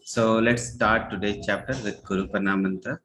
So let's start today's chapter with Guru Pranam Mantra.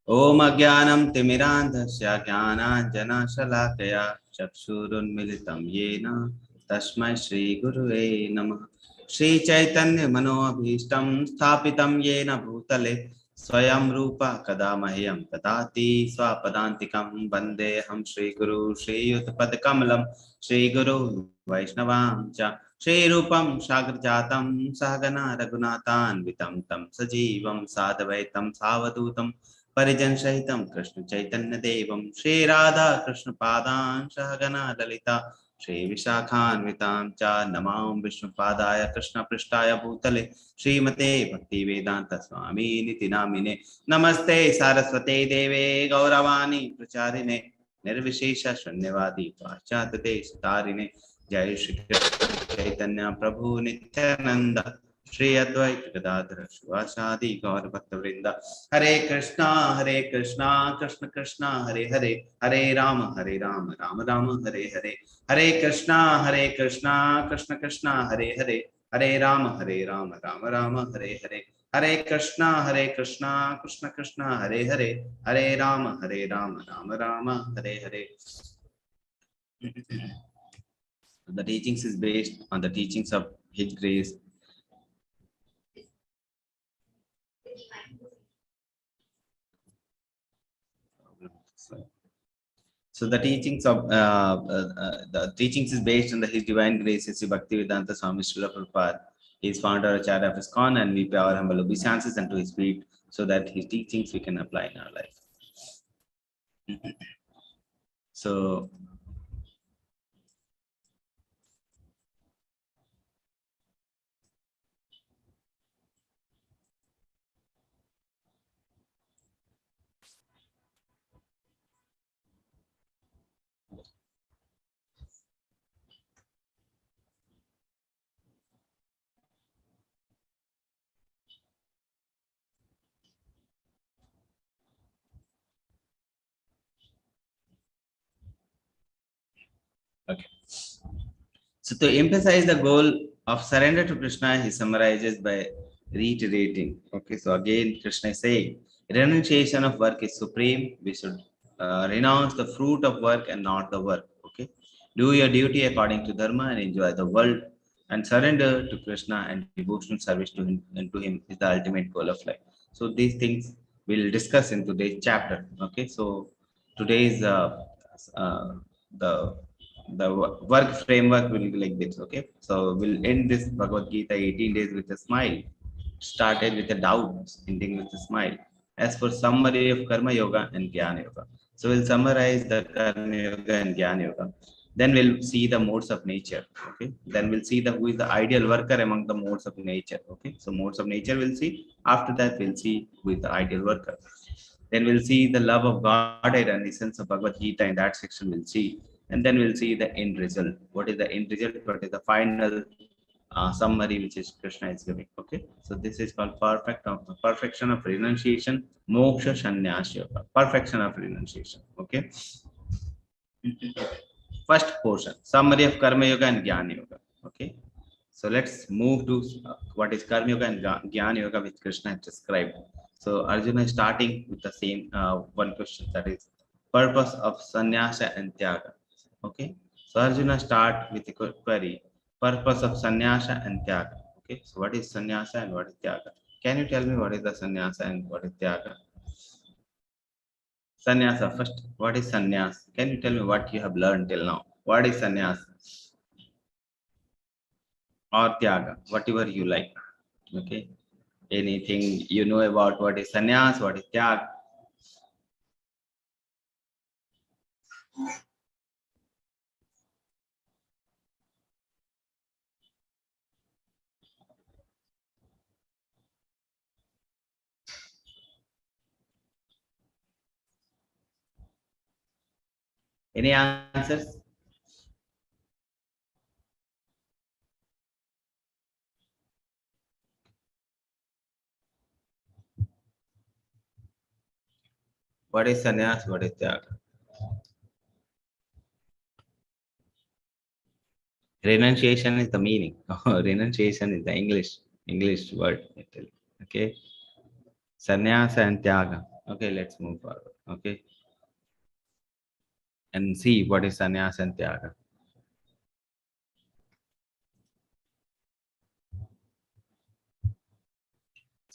Om Agyanam Timirandhasya Jnananjana Shalakaya Chakshurunmilitam Yena Tasmai Shri Gurave Namah. Shri Chaitanya Manoabhishtam Sthapitam Yena Bhutale Swayam Rupa Kadamahyam Tadati Swapadantikam Vandeham Shri Guru Shri Yutpadakamalam Shri Guru Vaishnavam Cha Shri Rupam Shagrajatam Sahagana Raghunathan Vitam Tam Sajivam Sadavaitam Savadutam परिजन सहितम कृष्ण चैतन्य देवम श्री राधा कृष्ण पादान सहगना ललिता श्री विशाखान्वितां च नमां विष्णुपादाय कृष्ण पृष्ठाय भूतले श्रीमते भक्ति वेदांत स्वामी निति नामिने नमस्ते सारस्वते देवे गौरवाणी प्रचारिणे निर्विशेष शून्यवादी पाश्चात्य देश तारिणे जय श्री कृष्ण चैतन्य प्रभु नित्यानंद श्री अद्वैत गदाधर शिवासादि गौर भक्त वृंद हरे Krishna Krishna Krishna Hare Hare Hare Ram Ram Ram Hare Hare Hare Krishna Krishna Krishna Hare Hare Hare Ram Ram Ram Hare Hare Hare Krishna Krishna Krishna Hare Hare Hare Ram Ram Ram Hare Hare. The teachings is based on the teachings of His grace. So the teachings of the teachings is based on His divine grace. His Bhaktivedanta Swami Srila Prabhupada. He is founder Acharya of ISKCON, and we pay our humble obeisances unto his feet, so that his teachings we can apply in our life. So okay. So to emphasize the goal of surrender to Krishna, he summarizes by reiterating. Okay, so again, Krishna is saying, renunciation of work is supreme. We should renounce the fruit of work and not the work. Okay, do your duty according to dharma and enjoy the world, and surrender to Krishna and devotional service to him is the ultimate goal of life. So these things we'll discuss in today's chapter. Okay, so today's the work framework will be like this. Okay, so we'll end this Bhagavad Gita 18 days with a smile, started with a doubt, ending with a smile, as for summary of Karma Yoga and Jnana Yoga. So we'll summarize the Karma Yoga and Jnana Yoga. Then we'll see the modes of nature. Okay, then we'll see who is the ideal worker among the modes of nature. Okay, so modes of nature we'll see. After that we'll see who is the ideal worker. Then we'll see the love of Godhead and the sense of Bhagavad Gita. In that section we'll see, and then we'll see the end result. What is the end result? What is the final summary which is Krishna is giving? Okay, so this is called perfection of renunciation, moksha sannyas yoga, perfection of renunciation. Okay, first portion, summary of Karma Yoga and Jnana Yoga. Okay, so let's move to what is Karma Yoga and Jnana Yoga, which Krishna has described. So Arjuna is starting with the same one question, that is purpose of sannyasa and tyaga. Okay, so Arjuna start with a query, purpose of sannyasa and tyaga. Okay, so what is sannyasa and what is tyaga? Can you tell me what is the sannyasa and what is tyaga? Sannyasa first. What is sannyas? Can you tell me what you have learned till now? What is sannyasa or tyaga? Whatever you like. Okay. Anything you know about what is sannyas, what is tyaga? Any answers? What is sannyas? What is tyaga? Renunciation is the meaning. Renunciation is the English. English word. Okay. Sannyasa and Tyaga. Okay, let's move forward. Okay. And see what is sannyasa and Tyaga.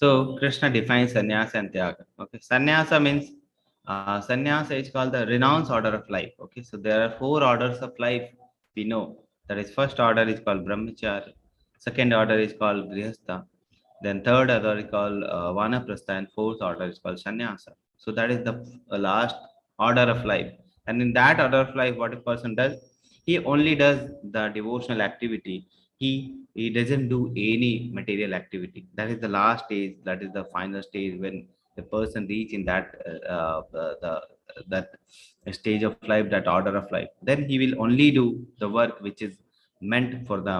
So Krishna defines sannyasa and Tyaga. Okay. Sannyasa means sannyasa is called the renounce order of life. Okay. So there are four orders of life we know. That is, first order is called brahmacharya. Second order is called grihastha. Then third order is called vanaprastha, and fourth order is called sannyasa. So that is the last order of life. And in that order of life, what a person does, he only does the devotional activity. He doesn't do any material activity. That is the last stage. That is the final stage when the person reach in that that stage of life, that order of life. Then he will only do the work which is meant for the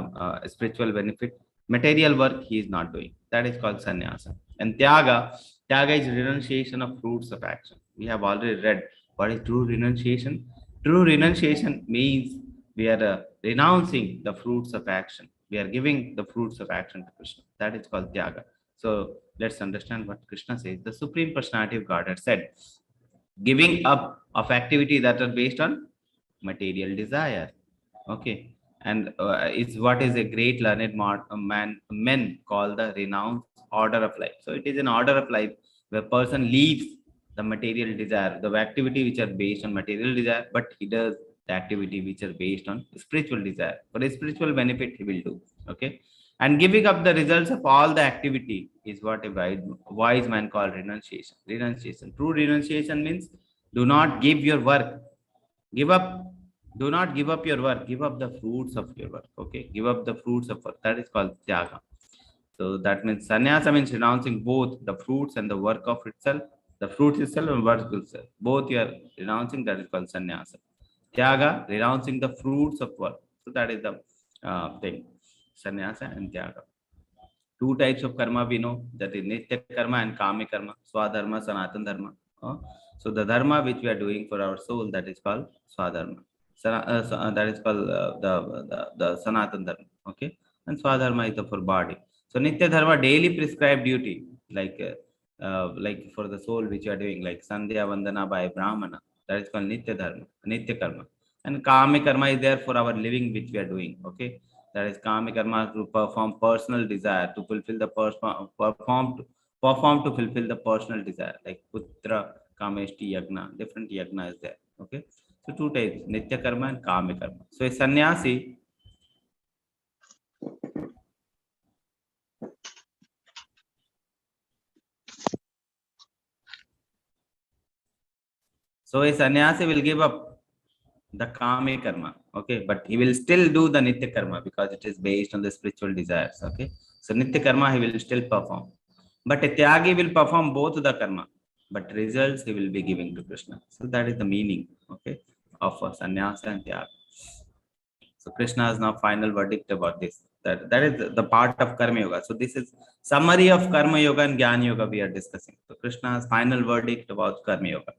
spiritual benefit. Material work he is not doing. That is called sannyasa. And tyaga is renunciation of fruits of action. We have already read what is true renunciation. True renunciation means we are renouncing the fruits of action. We are giving the fruits of action to Krishna. That is called tyaga. So let's understand what Krishna says. The Supreme Personality of Godhead said, giving up of activity that are based on material desire. Okay. And it's what is a great learned men call the renounce order of life. So it is an order of life where person leaves the material desire, the activity which are based on material desire, but he does the activity which are based on spiritual desire. For a spiritual benefit, he will do. Okay. And giving up the results of all the activity is what a wise man called renunciation. Renunciation. True renunciation means do not give your work. Give up. Do not give up your work. Give up the fruits of your work. Okay. Give up the fruits of work. That is called tyaga. So that means sannyasa means renouncing both the fruits and the work of itself, the fruits itself and work itself. Both you are renouncing. That is called sannyasa. Tyaga, renouncing the fruits of work. So that is the thing. Sannyasa and tyaga. Two types of karma we know, that is nitya karma and kami karma, swadharma, sanatan dharma. So the dharma which we are doing for our soul, that is called swadharma. That is called the sanatan dharma. Okay. And swadharma is the for body. So nitya dharma, daily prescribed duty, like for the soul which you are doing, like sandhya vandana by brahmana, that is called nitya dharma, nitya karma. And kami karma is there for our living which we are doing. Okay. That is kami karma, to perform personal desire, to fulfill the perform to fulfill the personal desire, like putra kameshti yagna. Different yagna is there. Okay. So two types, nitya karma and kami karma. So a sannyasi, will give up the kami karma. Okay. But he will still do the nitya karma because it is based on the spiritual desires. Okay. So nitya karma he will still perform. But a tyagi will perform both the karma, but results he will be giving to Krishna. So that is the meaning, okay, of sannyasa and tyaga. So Krishna has now final verdict about this. That is the part of karma yoga. So this is summary of karma yoga and jnana yoga we are discussing. So Krishna has final verdict about karma yoga.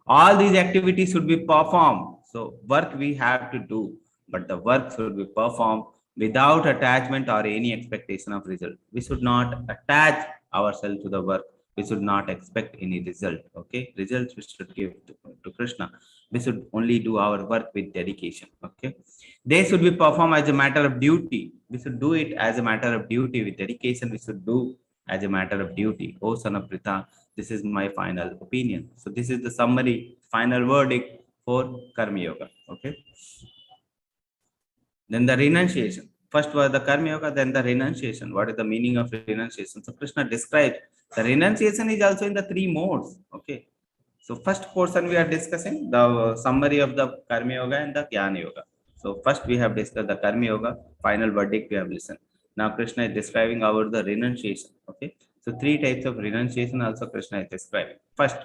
All these activities should be performed. So work we have to do, but the work should be performed without attachment or any expectation of result. We should not attach ourselves to the work. We should not expect any result. Okay, results we should give to Krishna. We should only do our work with dedication. Okay, they should be performed as a matter of duty. We should do it as a matter of duty with dedication. We should do as a matter of duty. Oh son of Pritha, this is my final opinion. So this is the summary, final verdict for karma yoga. Okay. Then the renunciation. First was the karma yoga, then the renunciation. What is the meaning of renunciation? So Krishna describes the renunciation is also in the three modes. Okay. So first portion we are discussing the summary of the karma yoga and the jnana yoga. So first we have discussed the karma yoga, final verdict we have listened. Now Krishna is describing about the renunciation. Okay. So three types of renunciation also Krishna is describing. First,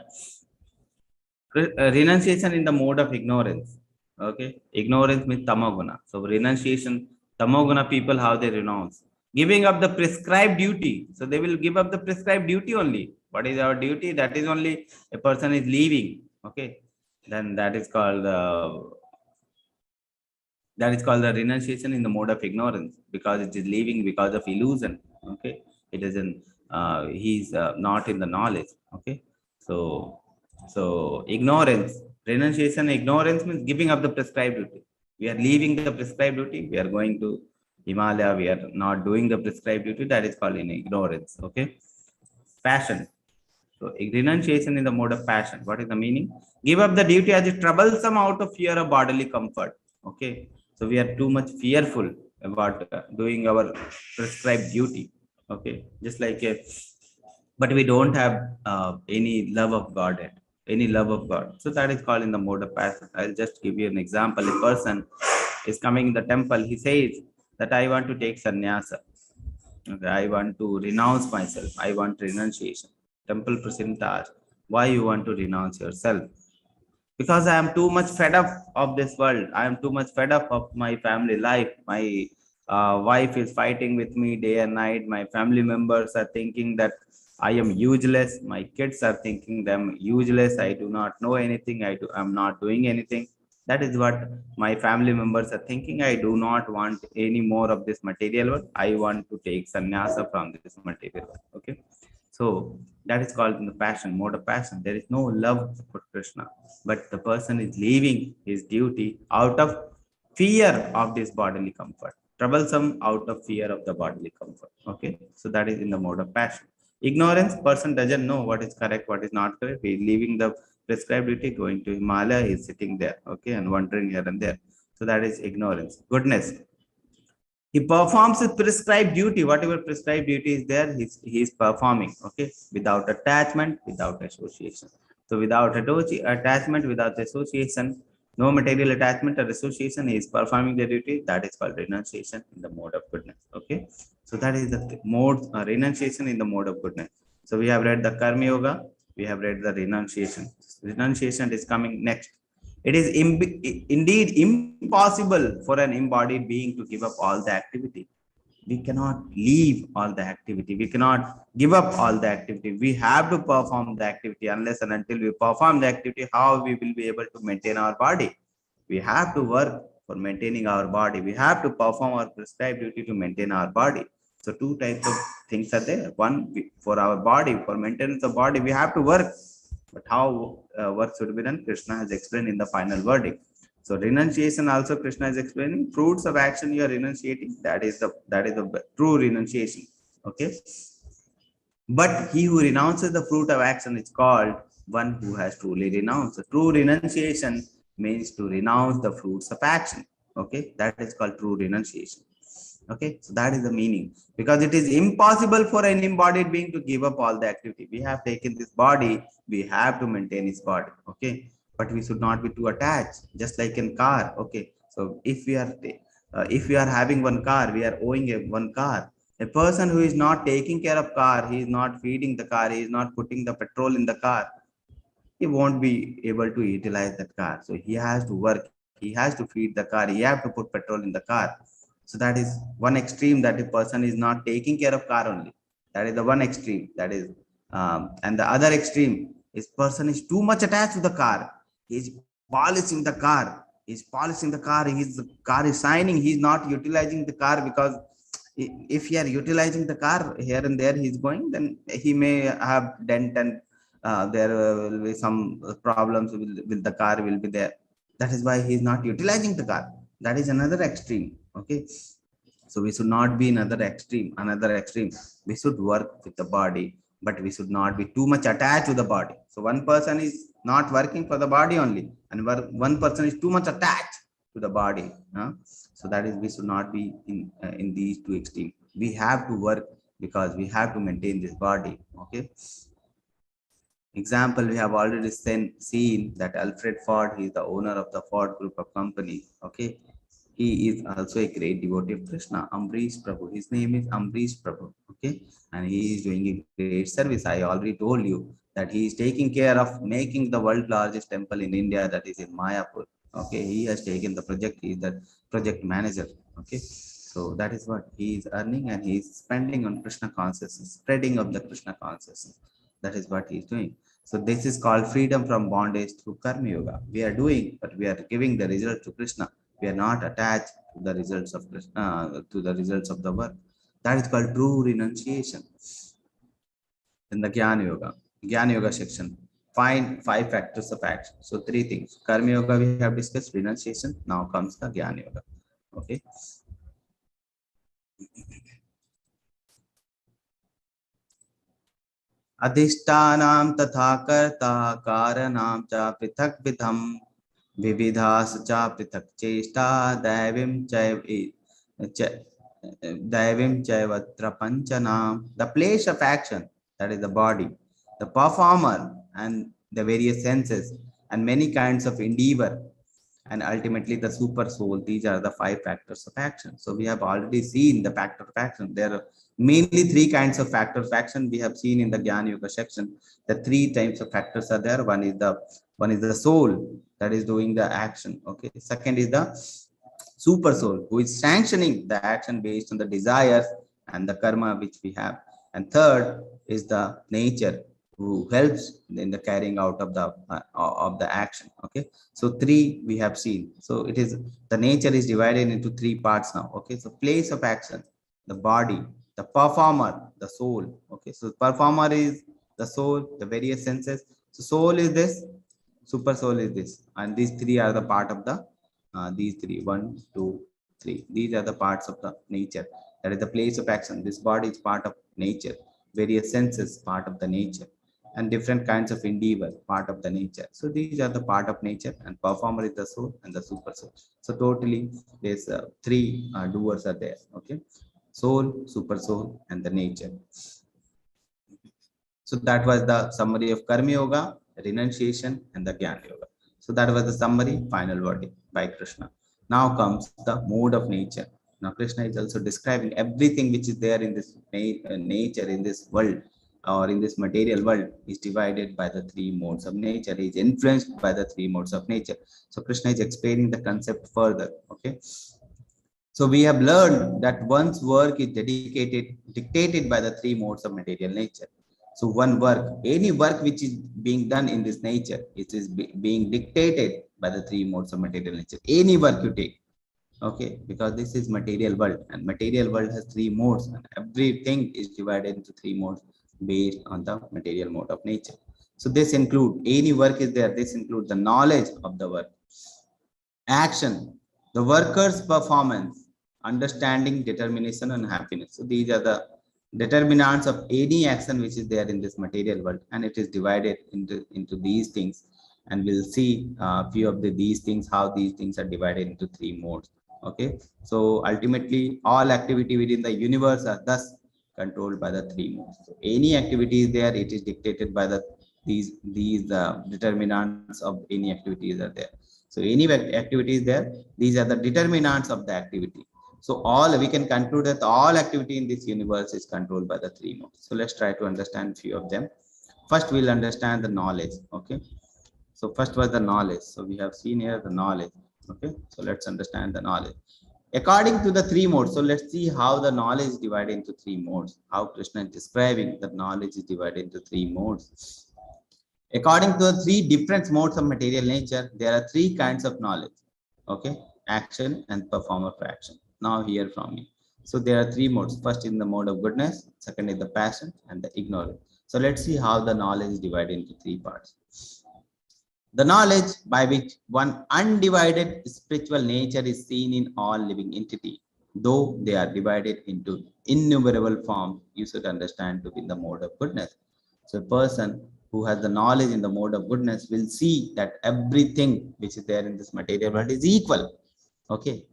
renunciation in the mode of ignorance. Okay. Ignorance means tamoguna. So renunciation, tamoguna people, how they renounce. Giving up the prescribed duty. So they will give up the prescribed duty only. What is our duty? That is only a person is leaving. Okay. Then that is called the renunciation in the mode of ignorance, because it is leaving because of illusion. Okay. He doesn't, he's not in the knowledge. Okay. So ignorance, renunciation, ignorance means giving up the prescribed duty. We are leaving the prescribed duty. We are going to Himalaya. We are not doing the prescribed duty. That is called in ignorance. Okay. Passion. So renunciation in the mode of passion. What is the meaning? Give up the duty as it troublesome out of fear of bodily comfort. Okay. So we are too much fearful about doing our prescribed duty. Okay. Just like a, but we don't have any love of God yet, any love of God. So that is called in the mode of passion. I'll just give you an example. A person is coming in the temple. He says that I want to take sannyasa. Okay, I want to renounce myself. I want renunciation. Temple president asks, why you want to renounce yourself? Because I am too much fed up of this world. I am too much fed up of my family life. My wife is fighting with me day and night. My family members are thinking that I am useless. My kids are thinking them useless. I do not know anything. I'm not doing anything. That is what my family members are thinking. I do not want any more of this material world. I want to take sannyasa from this material world. Okay. So that is called in the passion, mode of passion. There is no love for Krishna, but the person is leaving his duty out of fear of this bodily comfort, troublesome out of fear of the bodily comfort. Okay, so that is in the mode of passion. Ignorance, person doesn't know what is correct, what is not correct. He is leaving the prescribed duty, going to Himalaya, he is sitting there, okay, and wandering here and there. So that is ignorance. Goodness, he performs his prescribed duty. Whatever prescribed duty is there, he's performing, okay, without attachment, without association. So without attachment, without association, no material attachment or association, he is performing the duty. That is called renunciation in the mode of goodness. Okay, so that is the mode, renunciation in the mode of goodness. So we have read the karma yoga, we have read the renunciation. Renunciation is coming next. It is indeed impossible for an embodied being to give up all the activity. We cannot leave all the activity. We cannot give up all the activity. We have to perform the activity. Unless and until we perform the activity, how we will be able to maintain our body? We have to work for maintaining our body. We have to perform our prescribed duty to maintain our body. So two types of things are there. One, for our body, for maintenance of body, we have to work. But how work should be done, Krishna has explained in the final verdict. So renunciation also Krishna is explaining. Fruits of action you are renunciating. That is the true renunciation. Okay. But he who renounces the fruit of action is called one who has truly renounced. So true renunciation means to renounce the fruits of action. Okay, that is called true renunciation. Okay, so that is the meaning, because it is impossible for an embodied being to give up all the activity. We have taken this body, we have to maintain his body. Okay, but we should not be too attached, just like in car. Okay, so if we are having one car, we are owing one car. A person who is not taking care of car, he is not feeding the car, he is not putting the petrol in the car, he won't be able to utilize that car. So he has to work, he has to feed the car, he has to put petrol in the car. So that is one extreme, that a person is not taking care of car only. That is the one extreme. That is, and the other extreme is person is too much attached to the car. He is polishing the car. He is polishing the car. The car is shining. He is not utilizing the car, because if he are utilizing the car here and there, he is going, then he may have dent, and there will be some problems with the car will be there. That is why he is not utilizing the car. That is another extreme. Okay, so we should not be another extreme. We should work with the body, but we should not be too much attached to the body. So one person is not working for the body only, and one person is too much attached to the body. So that is, we should not be in these two extremes. We have to work, because we have to maintain this body. Okay. Example, we have already seen that Alfred Ford, he is the owner of the Ford group of companies. Okay, he is also a great devotee of Krishna, Ambrish Prabhu. His name is Ambrish Prabhu. Okay, and he is doing a great service. I already told you that he is taking care of making the world largest temple in India, that is in Mayapur. Okay, he has taken the project. He is the project manager. Okay, so that is what he is earning, and he is spending on Krishna consciousness, spreading of the Krishna consciousness. That is what he is doing. So this is called freedom from bondage through karma yoga. We are doing, but we are giving the result to Krishna. We are not attached to the results of Krishna, to the results of the work. That is called true renunciation. In the Jnana Yoga section, find 5 factors of action. So 3 things. Karma Yoga we have discussed, renunciation. Now comes the Jnana Yoga. Okay. Adhishtanam tatha karta karanam cha prithak vidham vividhas cha prithak chesta daivim chaivatra panchanam. The place of action, that is the body, the performer and the various senses and many kinds of endeavor, and ultimately the super soul. These are the 5 factors of action. So we have already seen the factor of action. There are mainly 3 kinds of factors of action we have seen in the Jnana Yoga section. The 3 types of factors are there. One is the soul that is doing the action. Okay. Second is the super soul who is sanctioning the action based on the desires and the karma which we have. And third is the nature who helps in the carrying out of the action. Okay, so 3 we have seen. So it is, the nature is divided into 3 parts now. Okay, so place of action, the body, the performer, the soul. Okay, so performer is the soul, the various senses. So soul is this, super soul is this, and these 3 are the part of the these 3, 1, 2, 3. These are the parts of the nature. That is the place of action. This body is part of nature. Various senses part of the nature, and different kinds of endeavor part of the nature. So these are the part of nature, and performer is the soul and the super soul. So totally there's 3 doers are there. Okay, soul, super soul, and the nature. So that was the summary of Karma Yoga, Renunciation, and the Jnana Yoga. So that was the summary, final verdict by Krishna. Now comes the mode of nature. Now Krishna is also describing everything which is there in this nature, in this world, or in this material world, is divided by the 3 modes of nature, is influenced by the 3 modes of nature. So Krishna is explaining the concept further. Okay. So we have learned that one's work is dictated by the 3 modes of material nature. So one work, any work which is being done in this nature, it is being dictated by the 3 modes of material nature. Any work you take, okay, because this is material world, and material world has 3 modes, and everything is divided into 3 modes based on the material mode of nature. So this include, any work is there, this includes the knowledge of the work, action, the worker's performance, understanding, determination, and happiness. So these are the determinants of any action which is there in this material world, and it is divided into these things. And we'll see a few of these things, how these things are divided into 3 modes. Okay, so ultimately all activity within the universe are thus controlled by the 3 modes. So any activity is there, it is dictated by the these determinants of any activities are there. So any activity is there, these are the determinants of the activity. So all, we can conclude that all activity in this universe is controlled by the 3 modes. So let's try to understand few of them. First, we'll understand the knowledge. Okay. So first was the knowledge. So we have seen here the knowledge. Okay. So let's understand the knowledge. According to the 3 modes. So let's see how the knowledge is divided into 3 modes. How Krishna is describing that knowledge is divided into 3 modes. According to the 3 different modes of material nature, there are 3 kinds of knowledge. Okay, action and performer for action. Now hear from me. So there are 3 modes. First in the mode of goodness, second is the passion, and the ignorance. So let's see how the knowledge is divided into 3 parts. The knowledge by which one undivided spiritual nature is seen in all living entity, though they are divided into innumerable forms, you should understand to be in the mode of goodness. So a person who has the knowledge in the mode of goodness will see that everything which is there in this material world is equal. Okay,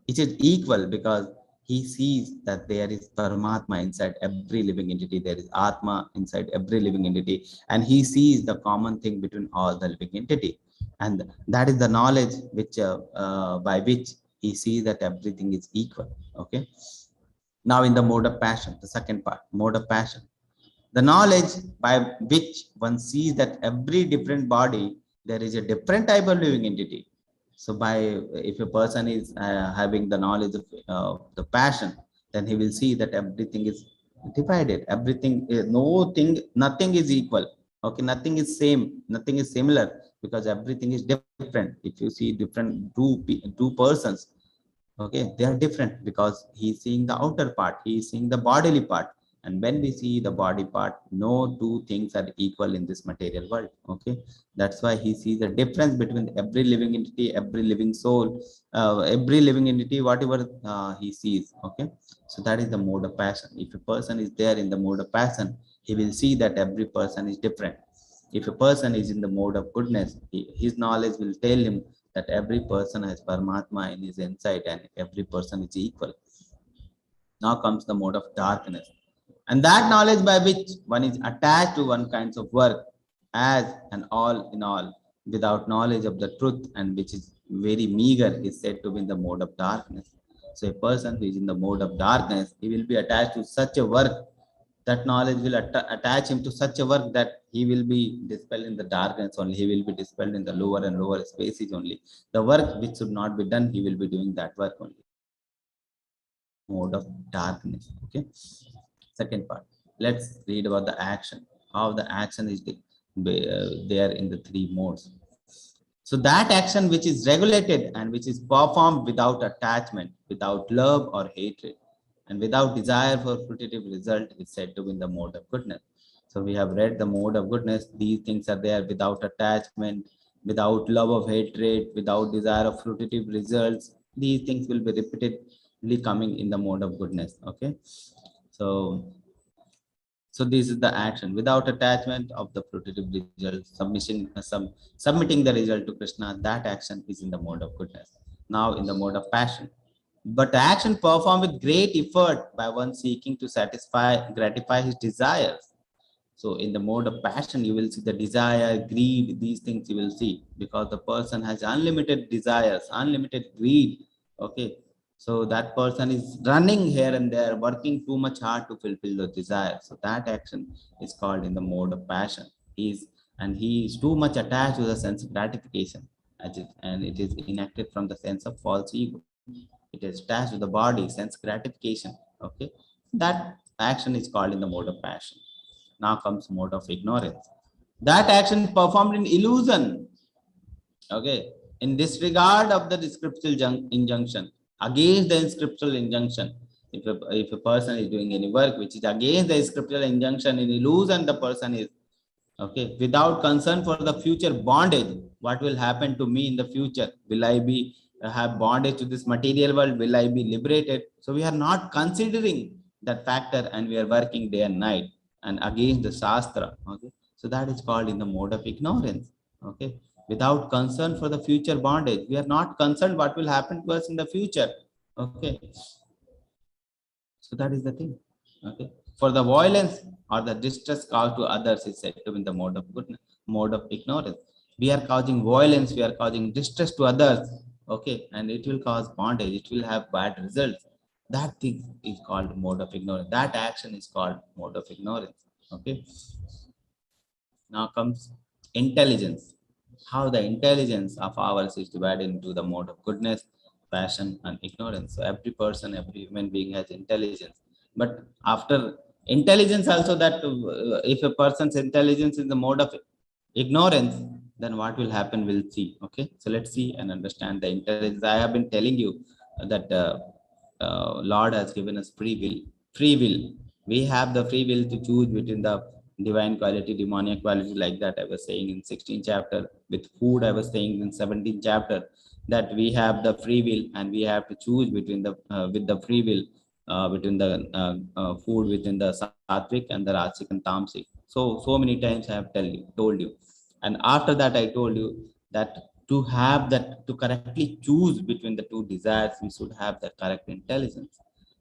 it is equal because he sees that there is Paramatma inside every living entity, there is Atma inside every living entity, and he sees the common thing between all the living entity. And that is the knowledge which by which he sees that everything is equal. Okay. Now in the mode of passion, the second part, mode of passion. The knowledge by which one sees that every different body, there is a different type of living entity. So by, if a person is having the knowledge of the passion, then he will see that everything is divided. Everything, nothing is equal. Okay, nothing is same, nothing is similar, because everything is different. If you see different two persons, Okay, they are different because he is seeing the outer part, he is seeing the bodily part. And when we see the body part, no two things are equal in this material world. Okay, that's why he sees the difference between every living entity, every living soul, every living entity, whatever he sees. Okay, so that is the mode of passion. If a person is there in the mode of passion, he will see that every person is different. If a person is in the mode of goodness, his knowledge will tell him that every person has Paramatma in his inside and every person is equal. Now comes the mode of darkness. And that knowledge by which one is attached to one kinds of work as an all in all, without knowledge of the truth and which is very meager, is said to be in the mode of darkness. So a person who is in the mode of darkness, he will be attached to such a work, that knowledge will attach him to such a work that he will be dispelled in the darkness only. He will be dispelled in the lower and lower spaces only. The work which should not be done, he will be doing that work only. Mode of darkness. Okay. Second part. Let's read about the action. How the action is there in the three modes. So that action which is regulated and which is performed without attachment, without love or hatred, and without desire for fruitive result is said to be in the mode of goodness. So we have read the mode of goodness. These things are there without attachment, without love of hatred, without desire of fruitive results. These things will be repeatedly coming in the mode of goodness. Okay. So this is the action without attachment of the fruitive result, submitting the result to Krishna. That action is in the mode of goodness. Now in the mode of passion. But action performed with great effort by one seeking to gratify his desires. So in the mode of passion, you will see the desire, greed, these things you will see because the person has unlimited desires, unlimited greed. Okay. So that person is running here and there, working too much hard to fulfill the desire. So that action is called in the mode of passion. He is too much attached to the sense of gratification, and it is enacted from the sense of false ego. It is attached to the body, sense gratification. Okay. That action is called in the mode of passion. Now comes mode of ignorance. That action performed in illusion. Okay. In disregard of the scriptural injunction, against the scriptural injunction. If a person is doing any work which is against the scriptural injunction, in illusion, the person is okay, without concern for the future bondage. What will happen to me in the future? Will I be have bondage to this material world? Will I be liberated? So we are not considering that factor and we are working day and night and against the Shastra. Okay. So that is called in the mode of ignorance. Okay. Without concern for the future bondage. We are not concerned what will happen to us in the future. Okay. So that is the thing. Okay. For the violence or the distress caused to others is said to be in the mode of goodness, mode of ignorance. We are causing violence, we are causing distress to others. Okay, and it will cause bondage, it will have bad results. That thing is called mode of ignorance. That action is called mode of ignorance. Okay. Now comes intelligence. How the intelligence of ours is divided into the mode of goodness, passion, and ignorance. So every person, every human being has intelligence. But after intelligence, also that if a person's intelligence is the mode of ignorance, then what will happen? We'll see. Okay, so let's see and understand the intelligence. I have been telling you that Lord has given us free will. Free will. We have the free will to choose between the divine quality, demoniac quality, like that I was saying in 16th chapter. With food, I was saying in 17th chapter that we have the free will and we have to choose between the with the free will between the food within the sattvic and the rajasic and tamasic. So many times I have told you, and after that I told you that to have that, to correctly choose between the two desires, we should have the correct intelligence.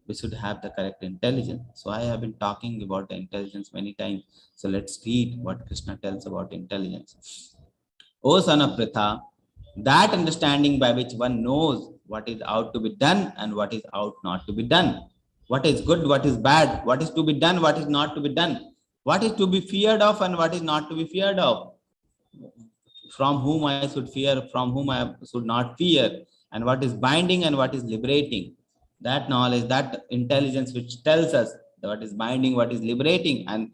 We should have the correct intelligence. So I have been talking about the intelligence many times. So let's read what Krishna tells about intelligence. O son of Pritha, that understanding by which one knows what is out to be done and what is out not to be done, what is good, what is bad, what is to be done, what is not to be done, what is to be feared of and what is not to be feared of, from whom I should fear, from whom I should not fear, and what is binding and what is liberating. That knowledge, that intelligence which tells us what is binding, what is liberating, and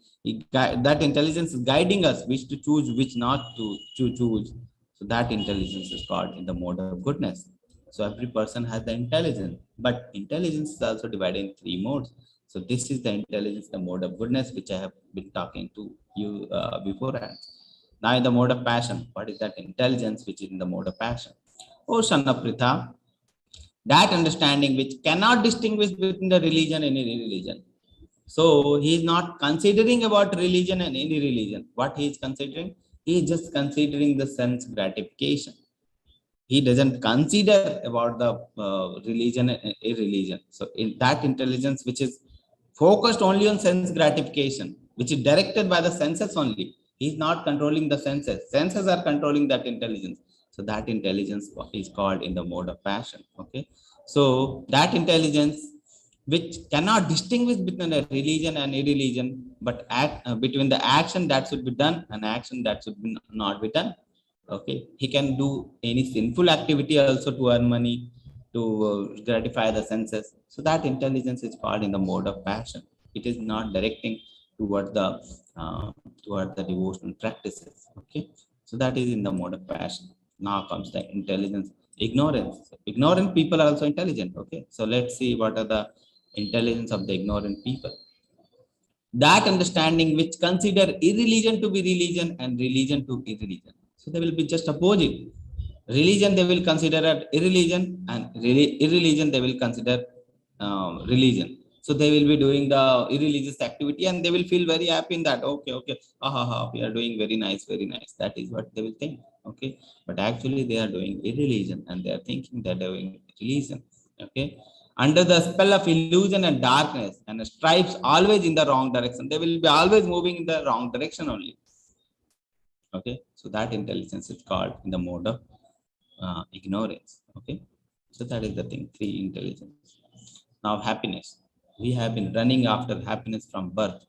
that intelligence is guiding us which to choose, which not to choose. So that intelligence is called in the mode of goodness. So every person has the intelligence, but intelligence is also divided in three modes. So this is the intelligence, the mode of goodness, which I have been talking to you beforehand. Now in the mode of passion, what is that intelligence which is in the mode of passion? Oh son of Pritha, that understanding which cannot distinguish between the religion and any religion. So he is not considering about religion and any religion. What he is considering? He is just considering the sense gratification. He doesn't consider about the religion and a religion. So in that intelligence which is focused only on sense gratification, which is directed by the senses only. He is not controlling the senses. Senses are controlling that intelligence. So that intelligence is called in the mode of passion. Okay. So that intelligence which cannot distinguish between a religion and irreligion, but between the action that should be done and action that should be not be done. Okay, he can do any sinful activity also to earn money, to gratify the senses. So that intelligence is called in the mode of passion. It is not directing toward the uh, toward the devotional practices. Okay, so that is in the mode of passion. Now comes the intelligence, ignorance. Ignorant people are also intelligent. Okay, so let's see what are the intelligence of the ignorant people. That understanding which consider irreligion to be religion and religion to irreligion. So they will be just opposite. Religion they will consider as irreligion, and irreligion they will consider religion. So they will be doing the irreligious activity and they will feel very happy in that. Okay, okay, we are doing very nice, very nice. That is what they will think. Okay, but actually they are doing irreligion and they are thinking they are doing religion. Okay, under the spell of illusion and darkness and stripes always in the wrong direction. They will be always moving in the wrong direction only. Okay, so that intelligence is called in the mode of ignorance. Okay, so that is the thing, three intelligence. Now happiness. We have been running after happiness from birth.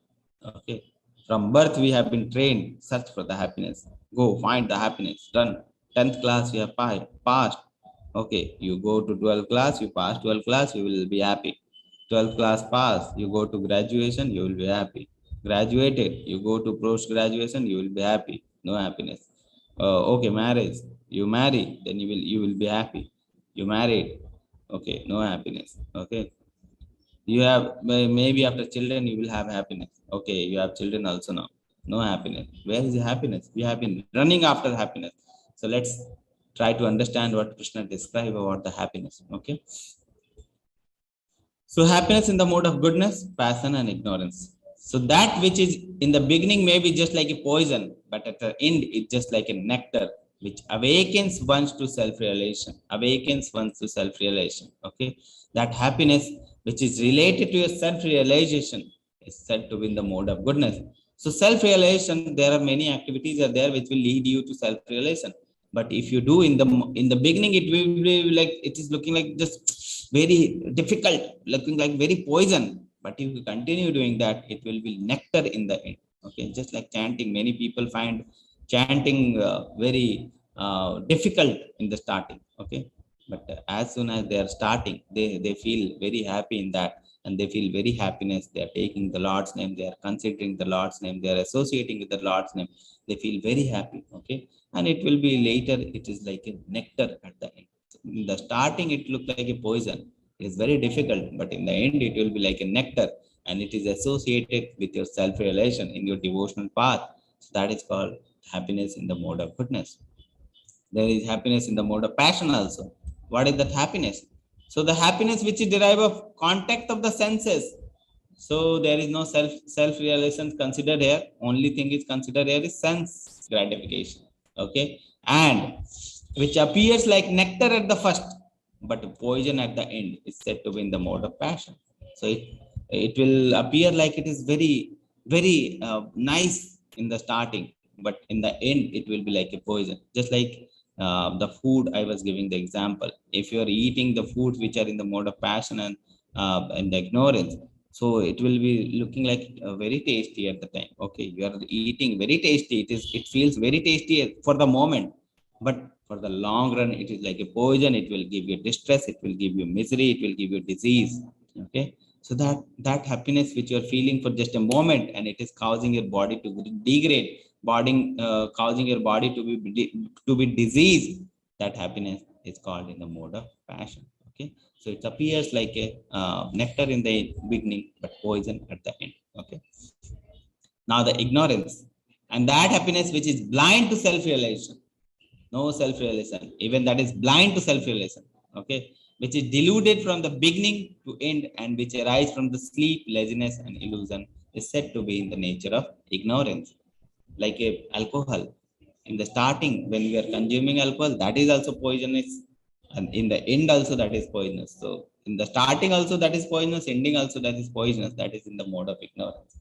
Okay, from birth we have been trained, search for the happiness. Go find the happiness. Run. 10th class you have passed. Okay, you go to 12th class, you pass 12th class, you will be happy. 12th class pass, you go to graduation, you will be happy. Graduated, you go to post graduation, you will be happy. No happiness. Okay, marriage. You marry, then you will be happy. You married. Okay, no happiness. Okay, you have maybe after children you will have happiness. Okay, you have children also now. No happiness. Where is the happiness? We have been running after happiness. So let's try to understand what Krishna described about the happiness. Okay, so happiness in the mode of goodness, passion and ignorance. So that which is in the beginning may be just like a poison, but at the end it's just like a nectar which awakens one's to self-realization, awakens one's to self-realization. Okay, that happiness which is related to your self-realization is said to be in the mode of goodness. So self-realization, there are many activities are there which will lead you to self-realization. But if you do in the beginning, it will be like it is looking like just very difficult, looking like very poison. But if you continue doing that, it will be nectar in the end. Okay, just like chanting, many people find chanting very difficult in the starting. Okay, but as soon as they are starting, they feel very happy in that, and they feel very happiness. They are taking the Lord's name, they are considering the Lord's name, they are associating with the Lord's name. They feel very happy. Okay, and it will be later, it is like a nectar at the end. In the starting it looked like a poison, it is very difficult, but in the end it will be like a nectar, and it is associated with your self-realization in your devotional path. So that is called happiness in the mode of goodness. There is happiness in the mode of passion also. What is that happiness? So the happiness which is derived of contact of the senses. So there is no self realization considered here. Only thing is considered here is sense gratification. Okay, and which appears like nectar at the first, but poison at the end is said to be in the mode of passion. So it will appear like it is very very nice in the starting, but in the end it will be like a poison. Just like the food I was giving the example, if you are eating the foods which are in the mode of passion and ignorance, so it will be looking like very tasty at the time. Okay, you are eating very tasty, it feels very tasty for the moment, but for the long run it is like a poison. It will give you distress, it will give you misery, it will give you disease. Okay, so that happiness which you are feeling for just a moment, and it is causing your body to degrade, causing your body to be diseased, that happiness is called in the mode of passion. Okay, so it appears like a nectar in the beginning, but poison at the end. Okay, now the ignorance and that happiness which is blind to self-realization, no self-realization, even that is blind to self-realization. Okay, which is deluded from the beginning to end, and which arise from the sleep, laziness, and illusion, is said to be in the nature of ignorance. Like a alcohol, in the starting when we are consuming alcohol, that is also poisonous, and in the end also that is poisonous. So in the starting also that is poisonous, ending also that is poisonous. That is in the mode of ignorance,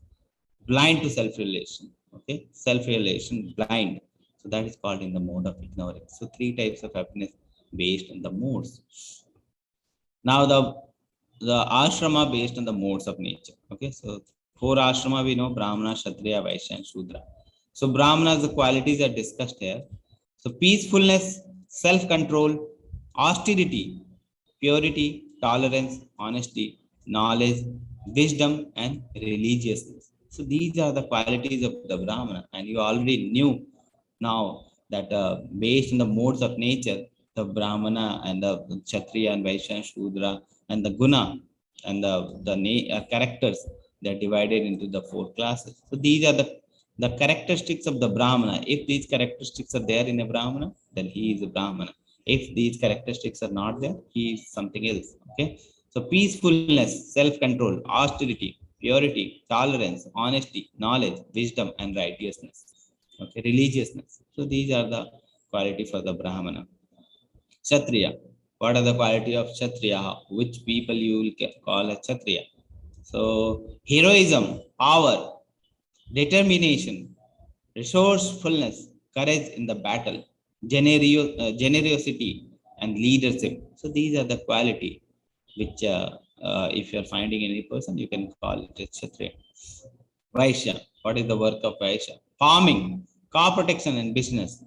blind to self-realization. Okay, self-realization, blind. So that is called in the mode of ignorance. So three types of happiness based on the modes. Now the ashrama based on the modes of nature. Okay, so four ashrama we know: Brahmana, Kshatriya, Vaishya, and Shudra. So Brahmanas, the qualities are discussed here. So peacefulness, self-control, austerity, purity, tolerance, honesty, knowledge, wisdom, and religiousness. So these are the qualities of the Brahmana, and you already knew now that based on the modes of nature, the Brahmana and the Kshatriya and Vaishya and Shudra and the Guna and the characters, they are divided into the four classes. So these are the characteristics of the Brahmana. If these characteristics are there in a Brahmana, then he is a Brahmana. If these characteristics are not there, he is something else. Okay. So peacefulness, self-control, austerity, purity, tolerance, honesty, knowledge, wisdom, and righteousness. Okay, religiousness. So these are the quality for the Brahmana. Kshatriya. What are the quality of Kshatriya? Which people you will call a Kshatriya? So heroism, power, determination, resourcefulness, courage in the battle, generosity, and leadership. So these are the quality which, if you are finding any person, you can call it a Kshatriya. Vaishya. What is the work of Vaishya? Farming, crop protection, and business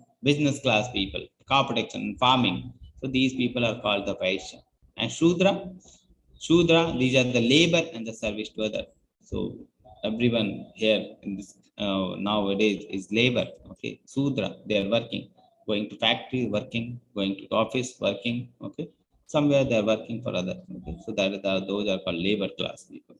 class people, crop protection and farming. So these people are called the Vaishya. And Shudra, these are the labor and the service to others. So everyone here in this nowadays is labor. Okay, Shudra, they are working, going to factory, working, going to office, working. Okay, somewhere they are working for others. Okay, so those are called labor class people.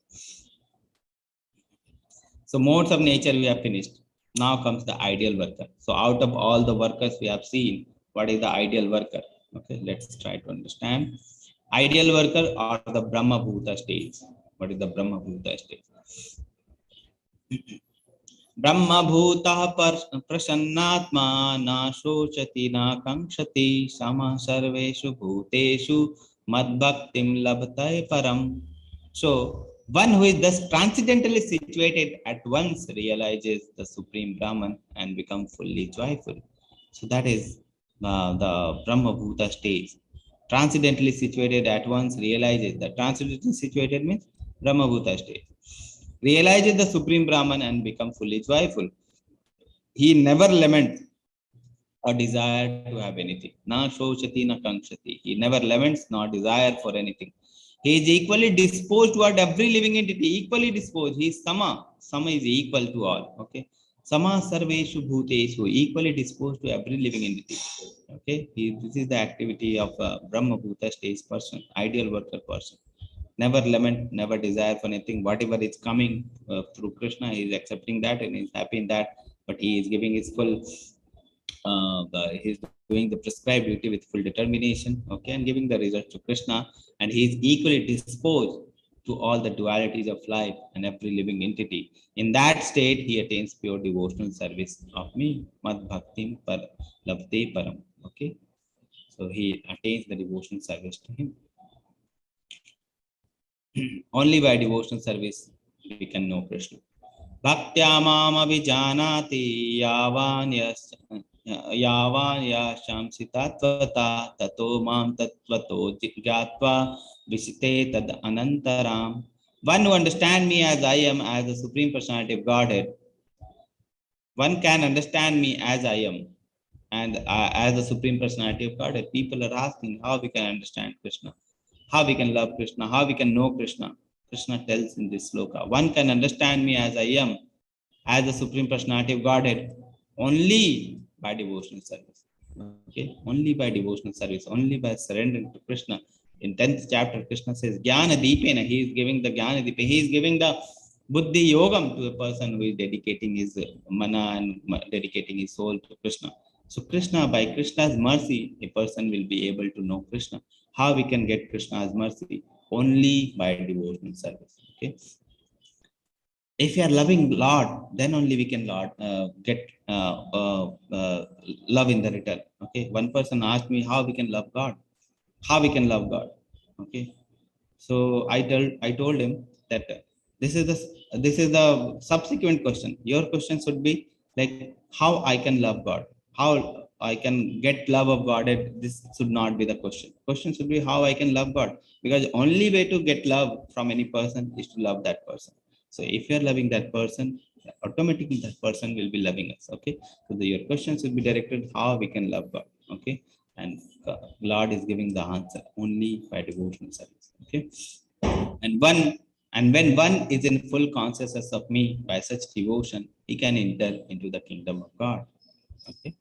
So modes of nature we have finished. Now comes the ideal worker. So out of all the workers we have seen, what is the ideal worker? Okay, let's try to understand. Ideal worker are the Brahma Bhuta states. What is the Brahma Bhuta state? Brahma Bhuta prasannatma na shochati na kankshati sama sarveshu bhuteshu madbhaktim labhate param. So one who is thus transcendently situated at once realizes the Supreme Brahman and becomes fully joyful. So that is the Brahma Bhuta stage. Transcendently situated at once realizes. The transcendently situated means Brahma Bhuta stage. Realizes the Supreme Brahman and becomes fully joyful. He never laments or desire to have anything. Na shochati na kankshati. He never laments nor desire for anything. He is equally disposed toward every living entity. Equally disposed. He is sama. Sama is equal to all. Okay. Sama sarveshu bhuteshu. Equally disposed to every living entity. Okay. This is the activity of Brahma Bhuta stage person, ideal worker person. Never lament, never desire for anything. Whatever is coming through Krishna, he is accepting that and he is happy in that. But he is giving his full, he is doing the prescribed duty with full determination. Okay, and giving the result to Krishna. And he is equally disposed to all the dualities of life and every living entity. In that state, he attains pure devotional service of me. Mad bhaktim par labte param. Okay, so he attains the devotional service to him. Only by devotional service we can know Krishna. Bhaktya mama vijanati yavan yashamsi tatvata tato mam tatvato jatva visite tad anantaram. One who understand me as I am, as the Supreme Personality of Godhead. One can understand me as I am, and as the Supreme Personality of Godhead. People are asking how we can understand Krishna, how we can love Krishna, how we can know Krishna. Krishna tells in this sloka, one can understand me as I am, as the Supreme Personality of Godhead, only by devotional service. Okay, only by devotional service, only by surrendering to Krishna. In 10th chapter, Krishna says, Jnana Deepena, he is giving the Jnana Deepena, he is giving the Buddhi Yogam to a person who is dedicating his mana and dedicating his soul to Krishna. So Krishna, by Krishna's mercy, a person will be able to know Krishna. How we can get Krishna's mercy? Only by devotional service. Okay. If you are loving Lord, then only we can get love in the return. Okay. One person asked me how we can love God. How we can love God. Okay. So I told him that this is the subsequent question. Your question should be like how I can love God, how I can get love of God. This should not be the question. Question should be how I can love God, because only way to get love from any person is to love that person. So if you are loving that person, automatically that person will be loving us. Okay. So your question should be directed how we can love God. Okay. And Lord is giving the answer only by devotional service. Okay. And one and when one is in full consciousness of me by such devotion, he can enter into the kingdom of God. Okay.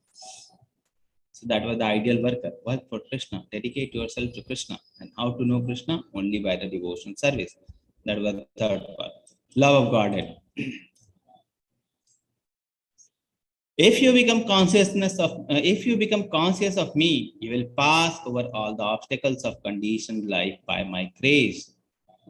So that was the ideal worker. Work for Krishna. Dedicate yourself to Krishna. And how to know Krishna? Only by the devotion service. That was the third part. Love of Godhead. If you become conscious of me, you will pass over all the obstacles of conditioned life by my grace.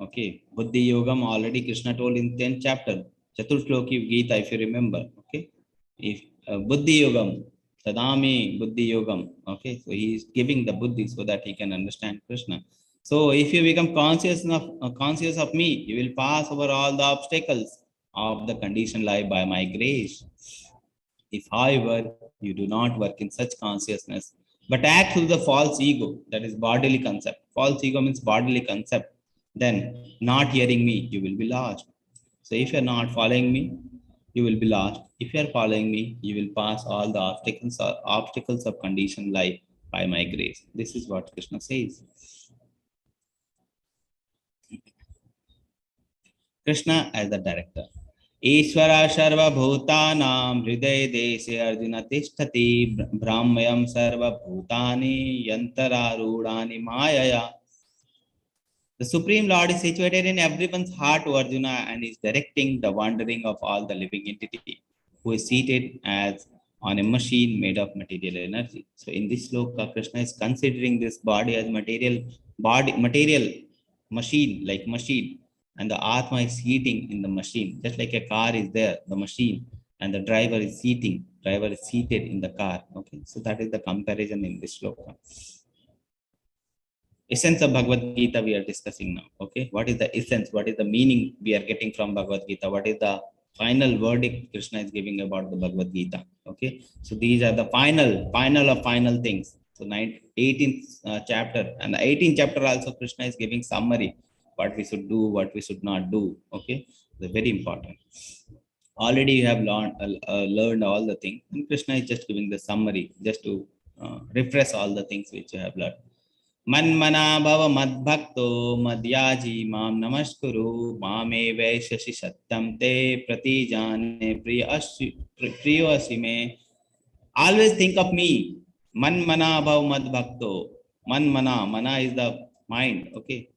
Okay, Buddhi Yogam already Krishna told in 10th chapter, Chaturshloki Gita, if you remember. Okay, if Buddhi Yogam, Tadami Buddhi Yogam. Okay, so he is giving the Buddhi so that he can understand Krishna. So if you become conscious of me, you will pass over all the obstacles of the conditioned life by my grace. If, however, you do not work in such consciousness, but act through the false ego, that is bodily concept. False ego means bodily concept. Then, not hearing me, you will be lost. So, if you are not following me, you will be lost. If you are following me, you will pass all the obstacles of conditioned life by my grace. This is what Krishna says. Krishna as the director. ईश्वरा सर्वभूतानां हृदय देशे अर्जुन तिष्ठति ब्रह्मयं सर्वभूतानि यन्तरारूढानि मायया. The Supreme Lord is situated in everyone's heart, O Arjuna, and is directing the wandering of all the living entity, who is seated as on a machine made of material energy. So in this sloka, Krishna is considering this body as material machine, like machine, and the Atma is seating in the machine, just like a car is there, the machine, and the driver is seated in the car. Okay, so that is the comparison in this sloka. Essence of Bhagavad Gita we are discussing now. Okay, what is the essence? What is the meaning we are getting from Bhagavad Gita? What is the final verdict Krishna is giving about the Bhagavad Gita? Okay, so these are the final things. So 18th chapter and the 18th chapter also Krishna is giving summary what we should do, what we should not do. Okay, they're very important. Already you have learned all the things, and Krishna is just giving the summary just to refresh all the things which you have learned. मन्मना भव मद्भक्तो मद्याजी माम नमस्कुरु मामे वैशसि सत्यम ते प्रतिजाने प्रियोसि मे. Always think of me. Manmana bhav madbhakto. Mana is the mind. Okay.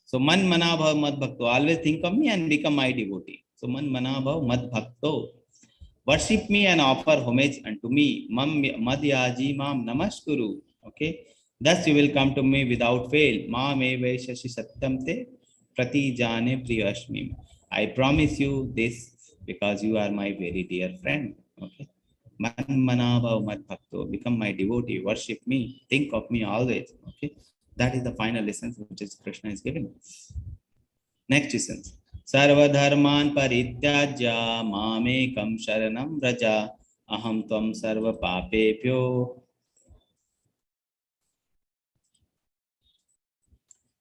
So manmana bhav madbhakto. Always think of me and become my devotee. So manmana bhav madbhakto. Worship me and offer homage unto me. Madhyaji mam namaskuru. Okay, thus you will come to me without fail. Ma me vaishashi satyam te prati jane priyashmi. I promise you this because you are my very dear friend. Okay, man manava mat bhakto, become my devotee, worship me, think of me always. Okay, that is the final essence which is Krishna is giving. Next essence. Sarvadharman parityajya mamekam sharanam vraja aham tvam sarva papepyo.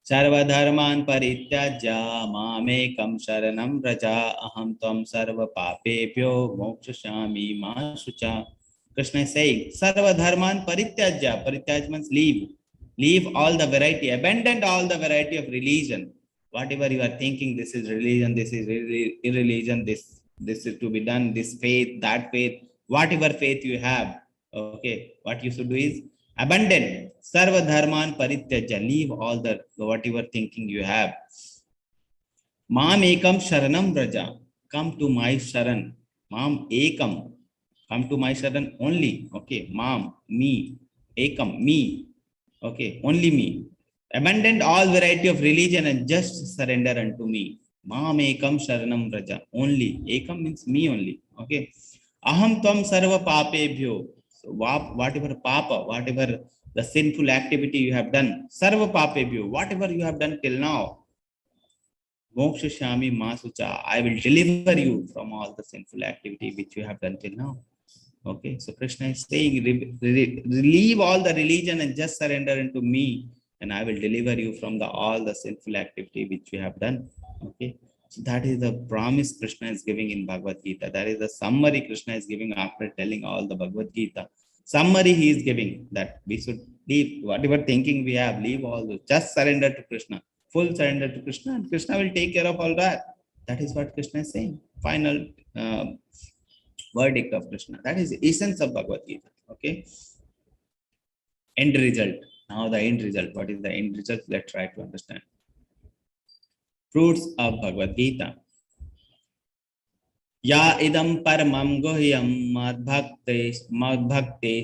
सर्वधर्मान् परित्यज्य मामेकं शरणं व्रज अहं त्वं सर्वपापेभ्यो मोक्षयिष्यामि मा शुचा. Krishna is saying, Sarvadharman parityajya. Parityaj means leave all the variety, abandon all the variety of religion. Whatever you are thinking, this is religion, this is irreligion, this is to be done, this faith, that faith, whatever faith you have, Okay, what you should do is abandon sarva dharman parityaja, leave all the whatever thinking you have. Mam ekam sharanam raja, come to my sharan. Mam ekam, come to my sharan only. Okay, mam, me, ekam, me. Okay, only me. Abandon all variety of religion and just surrender unto me. Mam ekam sharanam raja, only. Ekam means me only. Okay, aham tvam sarva papebhyo. So whatever papa, whatever the sinful activity you have done, sarva papebhyo, whatever you have done till now, moksha shami masucha, I will deliver you from all the sinful activity which you have done till now. Okay, so Krishna is saying, leave all the religion and just surrender into me, and I will deliver you from the all the sinful activity which you have done. Okay, so that is the promise Krishna is giving in Bhagavad Gita. That is the summary Krishna is giving after telling all the Bhagavad Gita. Summary he is giving, that we should leave whatever thinking we have, leave all those, just surrender to Krishna, full surrender to Krishna, and Krishna will take care of all that. That is what Krishna is saying. Final verdict of Krishna. That is the essence of Bhagavad Gita. Okay. End result. Now the end result. What is the end result? Let's try to understand. Fruits of Bhagavad Gita. Ya idam paramam gohyam madbhakte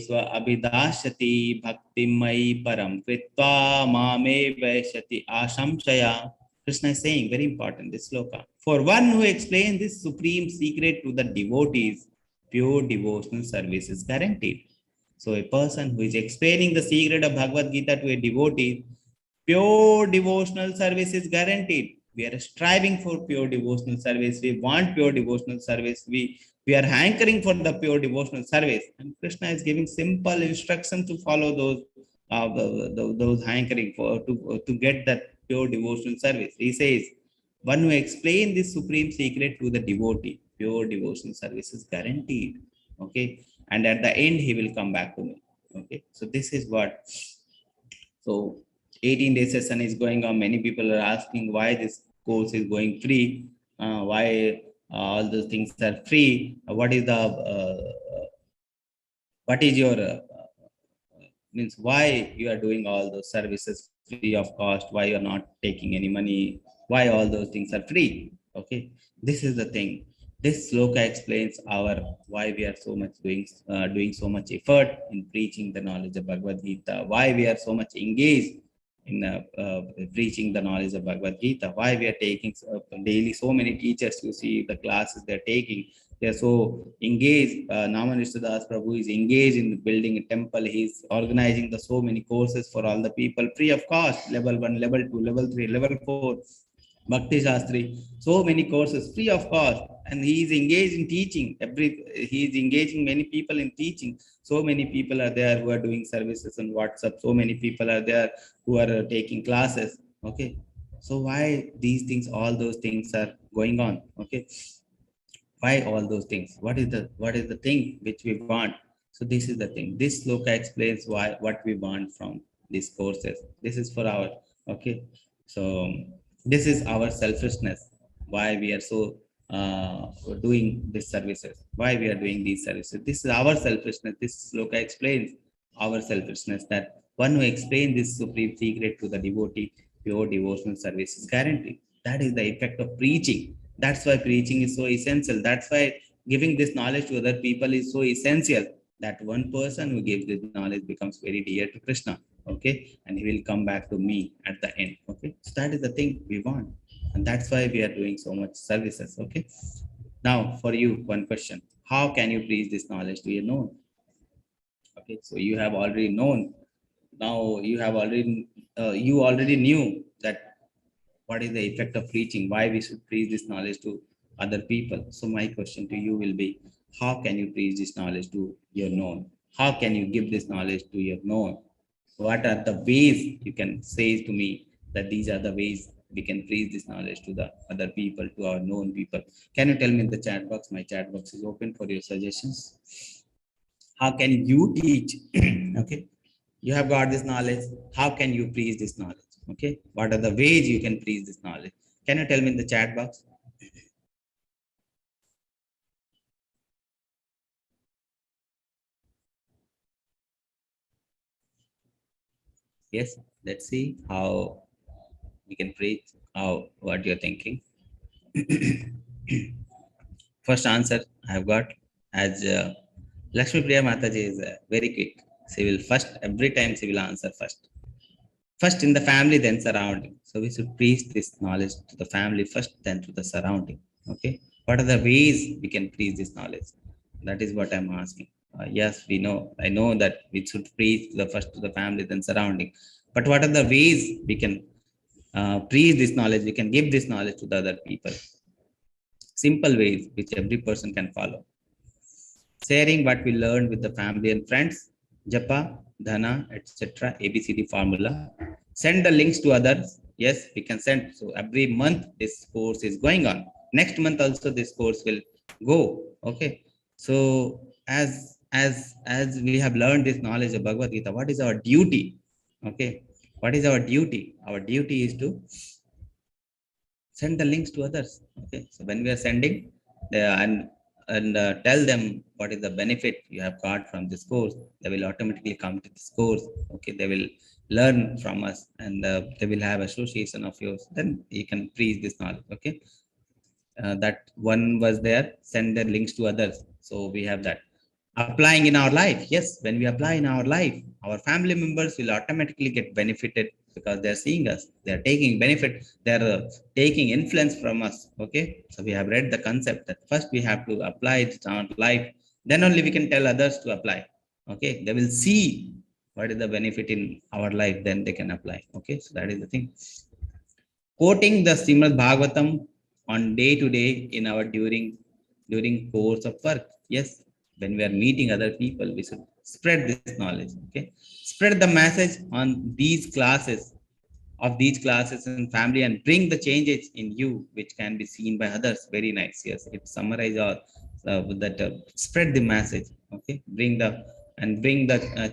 swa abhidashati bhakti mai param kritva mame vaishati ashamshaya. Krishna is saying, very important, this sloka. For one who explains this supreme secret to the devotees, pure devotional service is guaranteed. So a person who is explaining the secret of Bhagavad Gita to a devotee, pure devotional service is guaranteed. We are striving for pure devotional service. We want pure devotional service. We are hankering for the pure devotional service. And Krishna is giving simple instructions to follow those hankering for to get that pure devotional service. He says, one who explains this supreme secret to the devotee, pure devotional service is guaranteed. Okay, and at the end he will come back to me. Okay, so this is what. So 18-day session is going on. Many people are asking why this course is going free, why all those things are free. What is your means why you are doing all those services free of cost? Why you are not taking any money? Why all those things are free? Okay, this is the thing. This sloka explains our why we are so much doing so much effort in preaching the knowledge of Bhagavad Gita. Why we are so much engaged in preaching the knowledge of Bhagavad Gita. Why we are taking daily so many teachers. You see the classes they are taking. They are so engaged. Namanishta Das Prabhu is engaged in building a temple. He is organizing the so many courses for all the people free of cost. Level 1, level 2, level 3, level 4. Bhakti Shastri, so many courses free of cost, and he is engaged in teaching. He is engaging many people in teaching. So many people are there who are doing services on WhatsApp. So many people are there who are taking classes. Okay, so why these things? All those things are going on. Okay, why all those things? What is the thing which we want? So this is the thing. This sloka explains why what we want from these courses. This is for our okay. So this is our selfishness. Why we are so doing these services? Why we are doing these services? This is our selfishness. This sloka explains our selfishness. That one who explains this supreme secret to the devotee, pure devotional service is guaranteed. That is the effect of preaching. That's why preaching is so essential. That's why giving this knowledge to other people is so essential. That one person who gives this knowledge becomes very dear to Krishna. Okay, and he will come back to me at the end. Okay, so that is the thing we want, and that's why we are doing so much services. Okay, now for you, one question: how can you preach this knowledge to your known? Okay, so you have already known. Now you already knew that what is the effect of preaching, why we should preach this knowledge to other people. So my question to you will be, how can you preach this knowledge to your known? How can you give this knowledge to your known? What are the ways you can say to me that these are the ways we can preach this knowledge to the other people, to our known people? Can you tell me in the chat box? My chat box is open for your suggestions. How can you teach? Okay, you have got this knowledge. How can you preach this knowledge? Okay, what are the ways you can preach this knowledge? Can you tell me in the chat box? Yes, let's see how we can preach, how what you're thinking. First answer I have got as Lakshmi Priya Mataji is very quick. She will first, every time she will answer first. First in the family, then surrounding. So we should preach this knowledge to the family first, then to the surrounding. Okay. What are the ways we can preach this knowledge? That is what I'm asking. Yes, we know. I know that we should preach the first to the family, then surrounding. But what are the ways we can preach this knowledge? We can give this knowledge to the other people. Simple ways which every person can follow. Sharing what we learned with the family and friends, Japa, Dhana, etc. ABCD formula. Send the links to others. Yes, we can send. So every month this course is going on. Next month also this course will go. Okay. So as we have learned this knowledge of Bhagavad Gita, what is our duty? Okay. What is our duty? Our duty is to send the links to others. Okay, so when we are sending and tell them what is the benefit you have got from this course, they will automatically come to this course. Okay, they will learn from us, and they will have association of yours, then you can preach this knowledge. Okay, that one was there, send the links to others. So we have that applying in our life. Yes, when we apply in our life, our family members will automatically get benefited because they're seeing us, they're taking benefit, they're taking influence from us. Okay, so we have read the concept that first we have to apply it in our life, then only we can tell others to apply. Okay, they will see what is the benefit in our life, then they can apply. Okay, so that is the thing. Quoting the Srimad Bhagavatam on day to day in our during course of work. Yes, when we are meeting other people, we should spread this knowledge. Okay, spread the message on these classes of these classes and family, and bring the changes in you which can be seen by others. Very nice. Yes, it summarize all with that. Spread the message. Okay, bring the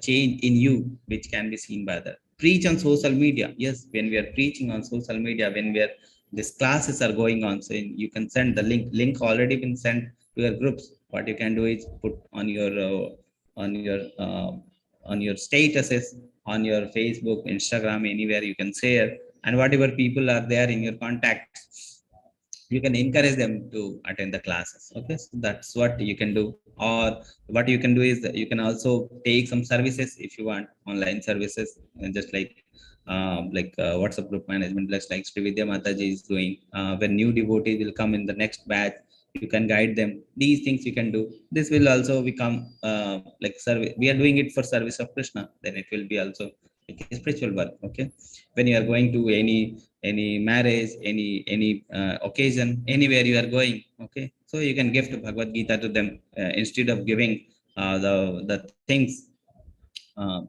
change in you which can be seen by others. Preach on social media. Yes, when we are preaching on social media, when we are these classes are going on, so you can send the link already been sent to your groups. What you can do is put on your uh, on your statuses, on your Facebook, Instagram, anywhere you can share. And whatever people are there in your contacts, you can encourage them to attend the classes. Okay, so that's what you can do. Or what you can do is that you can also take some services if you want, online services, just like WhatsApp group management, just like Sri Vidya Mataji is doing. When new devotees will come in the next batch, you can guide them. These things you can do. This will also become like service. We are doing it for service of Krishna, then it will be also like a spiritual work. Okay, when you are going to any marriage, any occasion, anywhere you are going. Okay, so you can gift Bhagavad Gita to them, instead of giving the things.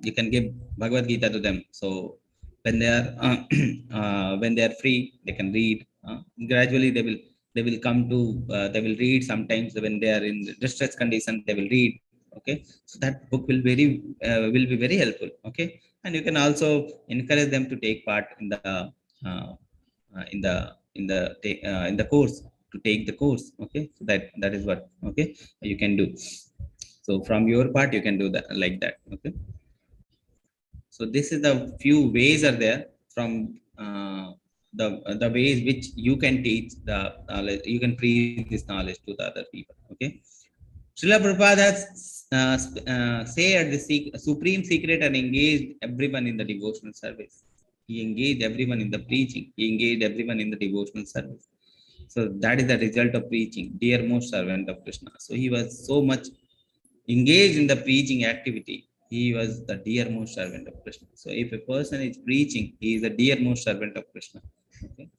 You can give Bhagavad Gita to them. So when they are when they are free, they can read. Gradually they will come to they will read. Sometimes when they are in distress condition, they will read. Okay, so that book will be very helpful. Okay, and you can also encourage them to take part uh, in the course, to take the course. Okay, so that is what, okay, you can do. So from your part you can do that like that. Okay, so this is the few ways are there from the ways which you can teach the knowledge, you can preach this knowledge to the other people. Okay, Srila Prabhupada has said the supreme secret and engaged everyone in the devotional service. He engaged everyone in the preaching. He engaged everyone in the devotional service. So that is the result of preaching, dear most servant of Krishna. So he was so much engaged in the preaching activity. He was the dearmost servant of Krishna. So if a person is preaching, he is the dearmost servant of Krishna. Okay,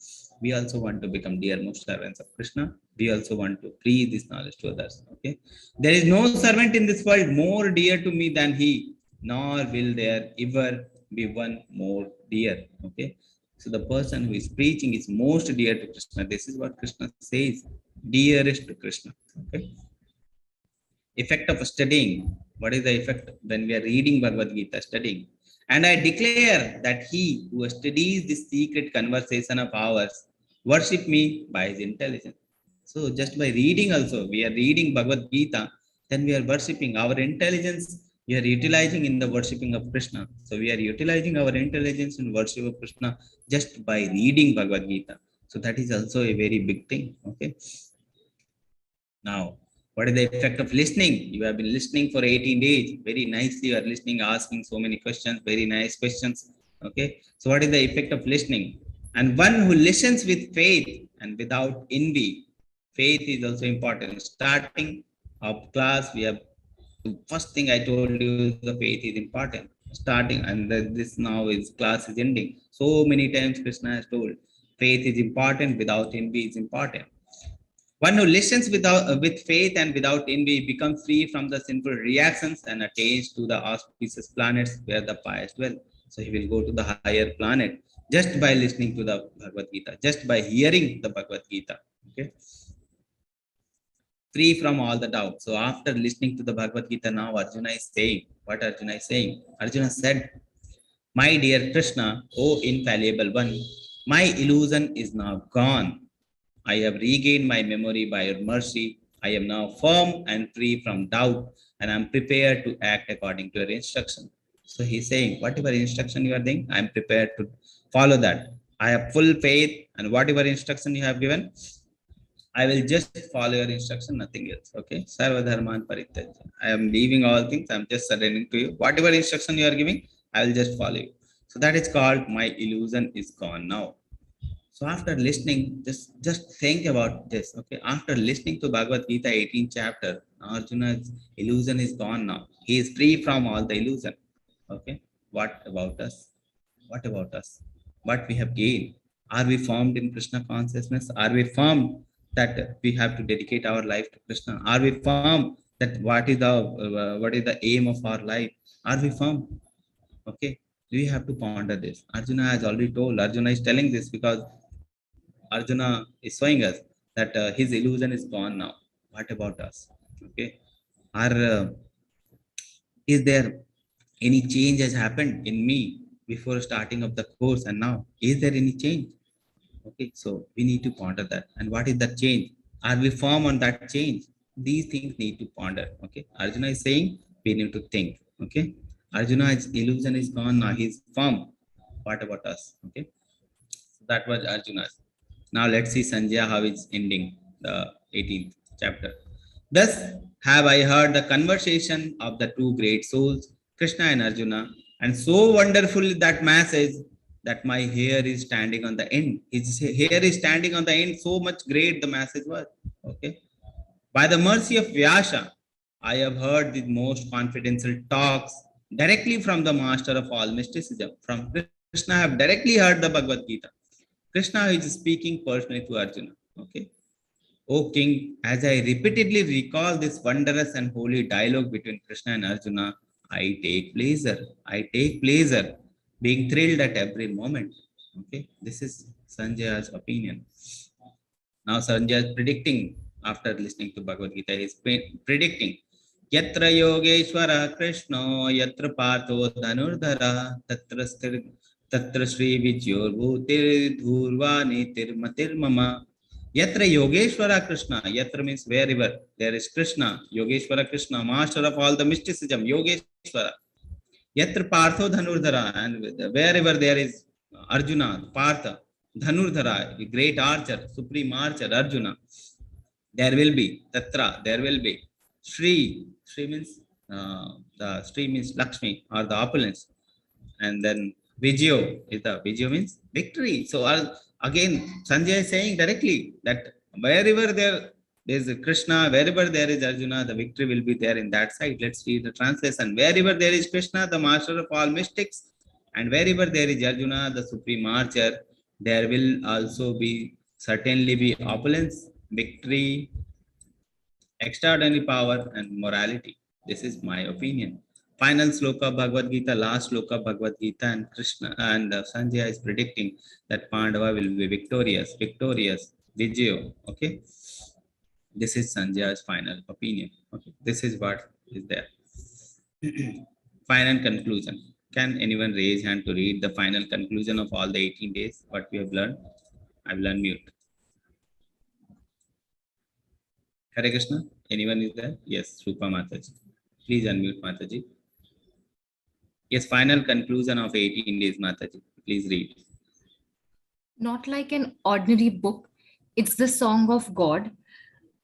we also want to become dearmost servants of Krishna. We also want to preach this knowledge to others. Okay, there is no servant in this world more dear to me than he, nor will there ever be one more dear. Okay, so the person who is preaching is most dear to Krishna. This is what Krishna says, dearest to Krishna. Okay, effect of studying. What is the effect when we are reading Bhagavad Gita, studying? And I declare that he who studies this secret conversation of ours worship me by his intelligence. So just by reading also, we are reading Bhagavad Gita, then we are worshipping. Our intelligence We are utilizing in the worshipping of Krishna. So we are utilizing our intelligence in worship of Krishna just by reading Bhagavad Gita. So that is also a very big thing. Okay. Now, what is the effect of listening? You have been listening for 18 days. Very nicely, you are listening, asking so many questions, very nice questions. Okay. So, what is the effect of listening? And one who listens with faith and without envy. Faith is also important. Starting of class, we have the first thing I told you is the faith is important. Starting and this now is class is ending. So many times Krishna has told faith is important, without envy is important. One who listens with faith and without envy becomes free from the sinful reactions and attains to the auspicious planets where the pious dwell. So he will go to the higher planet just by listening to the Bhagavad Gita, just by hearing the Bhagavad Gita. Okay, free from all the doubt. So after listening to the Bhagavad Gita, now Arjuna is saying what Arjuna is saying. Arjuna said, "My dear Krishna, O infallible one, my illusion is now gone. I have regained my memory by your mercy. I am now firm and free from doubt, and I am prepared to act according to your instruction." So he's saying, whatever instruction you are doing, I am prepared to follow that. I have full faith, and whatever instruction you have given, I will just follow your instruction, nothing else. Okay. Sarva dharman parityajya. I am leaving all things. I am just surrendering to you. Whatever instruction you are giving, I will just follow you. So that is called my illusion is gone now. So after listening, just think about this. Okay. After listening to Bhagavad Gita 18th chapter, Arjuna's illusion is gone now. He is free from all the illusion. Okay. What about us? What about us? What we have gained? Are we formed in Krishna consciousness? Are we formed that we have to dedicate our life to Krishna? Are we firm that what is the aim of our life? Are we firm? Okay, we have to ponder this. Arjuna has already told. Arjuna is telling this because Arjuna is showing us that his illusion is gone now. What about us? Okay, are is there any change has happened in me before starting of the course and now? Is there any change? Okay, so we need to ponder that. And what is that change? Are we firm on that change? These things need to ponder. Okay, Arjuna is saying we need to think. Okay, Arjuna's illusion is gone now. He's firm. What about us? Okay, so that was Arjuna's. Now let's see Sanjaya how it's ending the 18th chapter. Thus have I heard the conversation of the two great souls, Krishna and Arjuna, and so wonderful that message that my hair is standing on the end. His hair is standing on the end. So much great the message was. Okay. By the mercy of Vyasa, I have heard the most confidential talks directly from the master of all mysticism. From Krishna, I have directly heard the Bhagavad Gita. Krishna is speaking personally to Arjuna. Okay. O king, as I repeatedly recall this wondrous and holy dialogue between Krishna and Arjuna, I take pleasure. I take pleasure being thrilled at every moment. Okay, this is Sanjaya's opinion. Now Sanjay is predicting after listening to Bhagavad Gita, he is predicting. Yatra Yogeshwara Krishna, Yatra Partho Dhanurdhara, Tatra Sri Vijyor Bhutir Dhurvani Tirmatir Mama. Yatra Yogeshwara Krishna, Yatra means wherever there is Krishna, Yogeshwara Krishna, master of all the mysticism, Yogeshwara. Yatra Partho Dhanurdhara, and wherever there is Arjuna, Partha, Dhanurdhara, the great archer, supreme archer, Arjuna, there will be Tatra, there will be Sri. Sri means the Sri means Lakshmi or the opulence, and then Vijay is the Vijay means victory. So again, Sanjay is saying directly that wherever there is Krishna, wherever there is Arjuna, the victory will be there in that side. Let's read the translation. Wherever there is Krishna, the master of all mystics, and wherever there is Arjuna, the supreme archer, there will also be certainly be opulence, victory, extraordinary power, and morality. This is my opinion. Final sloka Bhagavad Gita, last sloka Bhagavad Gita, and Krishna and Sanjaya is predicting that Pandava will be victorious, victorious, Vijay. Okay, this is Sanjaya's final opinion. Okay, this is what is there. Final conclusion. Can anyone raise hand to read the final conclusion of all the 18 days? What we have learned? I will unmute. Hare Krishna. Anyone is there? Yes, Rupa Mataji. Please unmute Mataji. Yes, final conclusion of 18 days, Mataji. Please read. Not like an ordinary book, it's the song of God,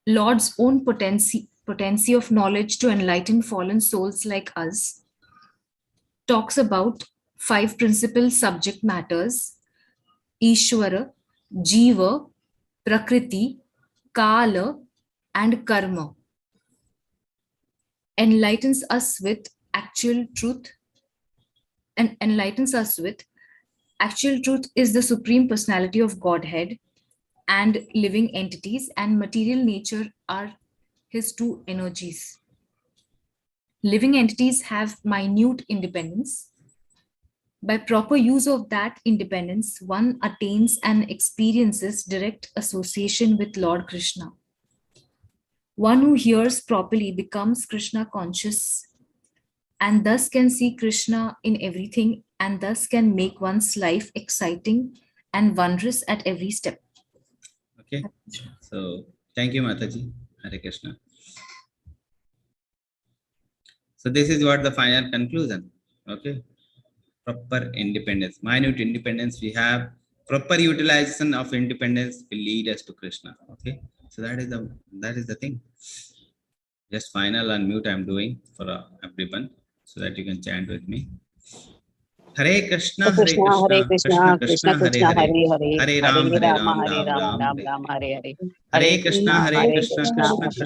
Lord's own potency of knowledge to enlighten fallen souls like us. Talks about 5 principal subject matters: Ishwara, Jiva, Prakriti, Kala, and Karma. Enlightens us with actual truth and enlightens us with actual truth is the supreme personality of Godhead, and living entities and material nature are his two energies. Living entities have minute independence. By proper use of that independence, one attains and experiences direct association with Lord Krishna. One who hears properly becomes Krishna conscious and thus can see Krishna in everything and thus can make one's life exciting and wondrous at every step. Okay. So thank you, Mataji. Hare Krishna. So this is what the final conclusion. Okay. Proper independence, minute independence we have. Proper utilization of independence will lead us to Krishna. Okay. So that is the thing. Just final unmute I'm doing for everyone so that you can chant with me. Hare Krishna, Hare Hare Krishna, Krishna Krishna, Krishna Krishna, Hare Krishna, Hare, Hare Hare, Hare Hare Ram, Hare Rama, Ram, Hare Ram Rama, Ram, Ram Hare Ram, Hare. Hare Hare, Hare Hare Krishna, Krishna, Hare Hare Krishna, Krishna, Krishna Krishna Krishna, Hare Krishna, Hare, Hare Hare, Hare Hare Ram, Ram, Hare Ram, Hare Ram Ram, Ram, Ram Ram, Hare Hare Hare. Hare, Hare Hare Krishna, Krishna, Hare Hare Krishna, Krishna,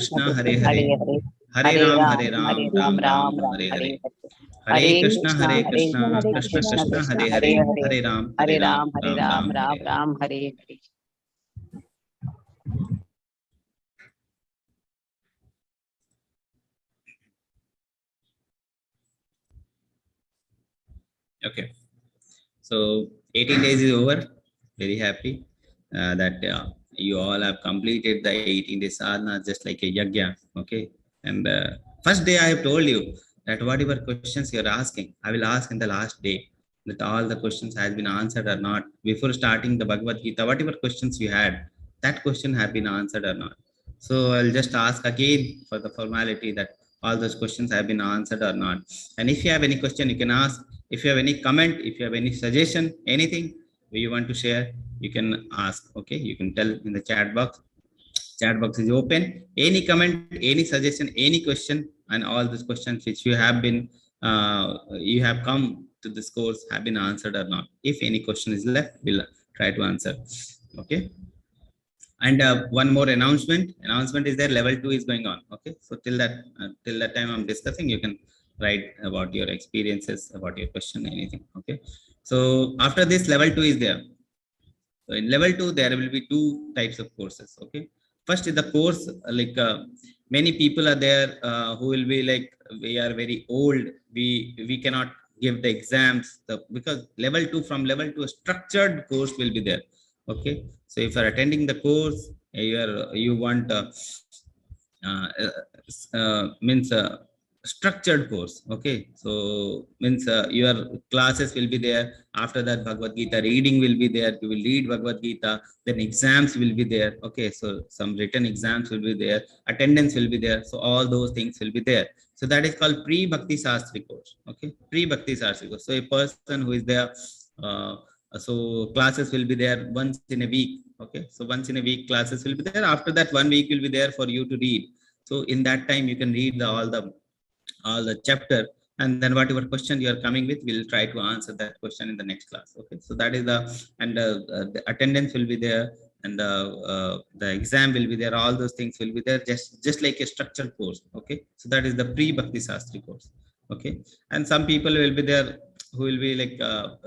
Krishna Krishna Krishna, Krishna, Hare Hare Hare, Hare, Hare Ram, Hare Hare Ram, Ram, Hare Ram Ram, Ram, Ram Hare Hare. Ram, Hare Hare. Okay. So 18 days is over. Very happy that you all have completed the 18 days sadhana just like a yagya. Okay. And first day I have told you that whatever questions you are asking, I will ask in the last day that all the questions has been answered or not. Before starting the Bhagavad Gita, whatever questions you had, that question have been answered or not. So I'll just ask again for the formality that all those questions have been answered or not. And if you have any question, you can ask. If you have any comment, if you have any suggestion, anything you want to share, you can ask. Okay, you can tell in the chat box. Chat box is open. Any comment, any suggestion, any question, and all these questions which you have come to this course have been answered or not. If any question is left, we'll try to answer. Okay. And one more announcement is there, level 2 is going on. Okay, so till that time I'm discussing, you can write about your experiences, about your question, anything. Okay, so after this level 2 is there. So in level 2 there will be two types of courses. Okay, first is the course like many people are there who will be like, we are very old, we cannot give the exams, because level 2, from level 2 a structured course will be there. Okay, so if you are attending the course, you want uh, means structured course. Okay, so means your classes will be there. After that, Bhagavad Gita reading will be there. You will read Bhagavad Gita, then exams will be there. Okay, so some written exams will be there, attendance will be there, so all those things will be there. So that is called pre bhakti shastri course. Okay, pre bhakti shastri course. So a person who is there, uh, so classes will be there once in a week. Okay, so once in a week classes will be there. After that, 1 week will be there for you to read. So in that time you can read all the chapter, and then whatever question you are coming with, we'll try to answer that question in the next class. Okay, so that is the attendance will be there, and the exam will be there. All those things will be there, just like a structured course. Okay, so that is the pre bhakti shastri course. Okay, and some people will be there who will be like,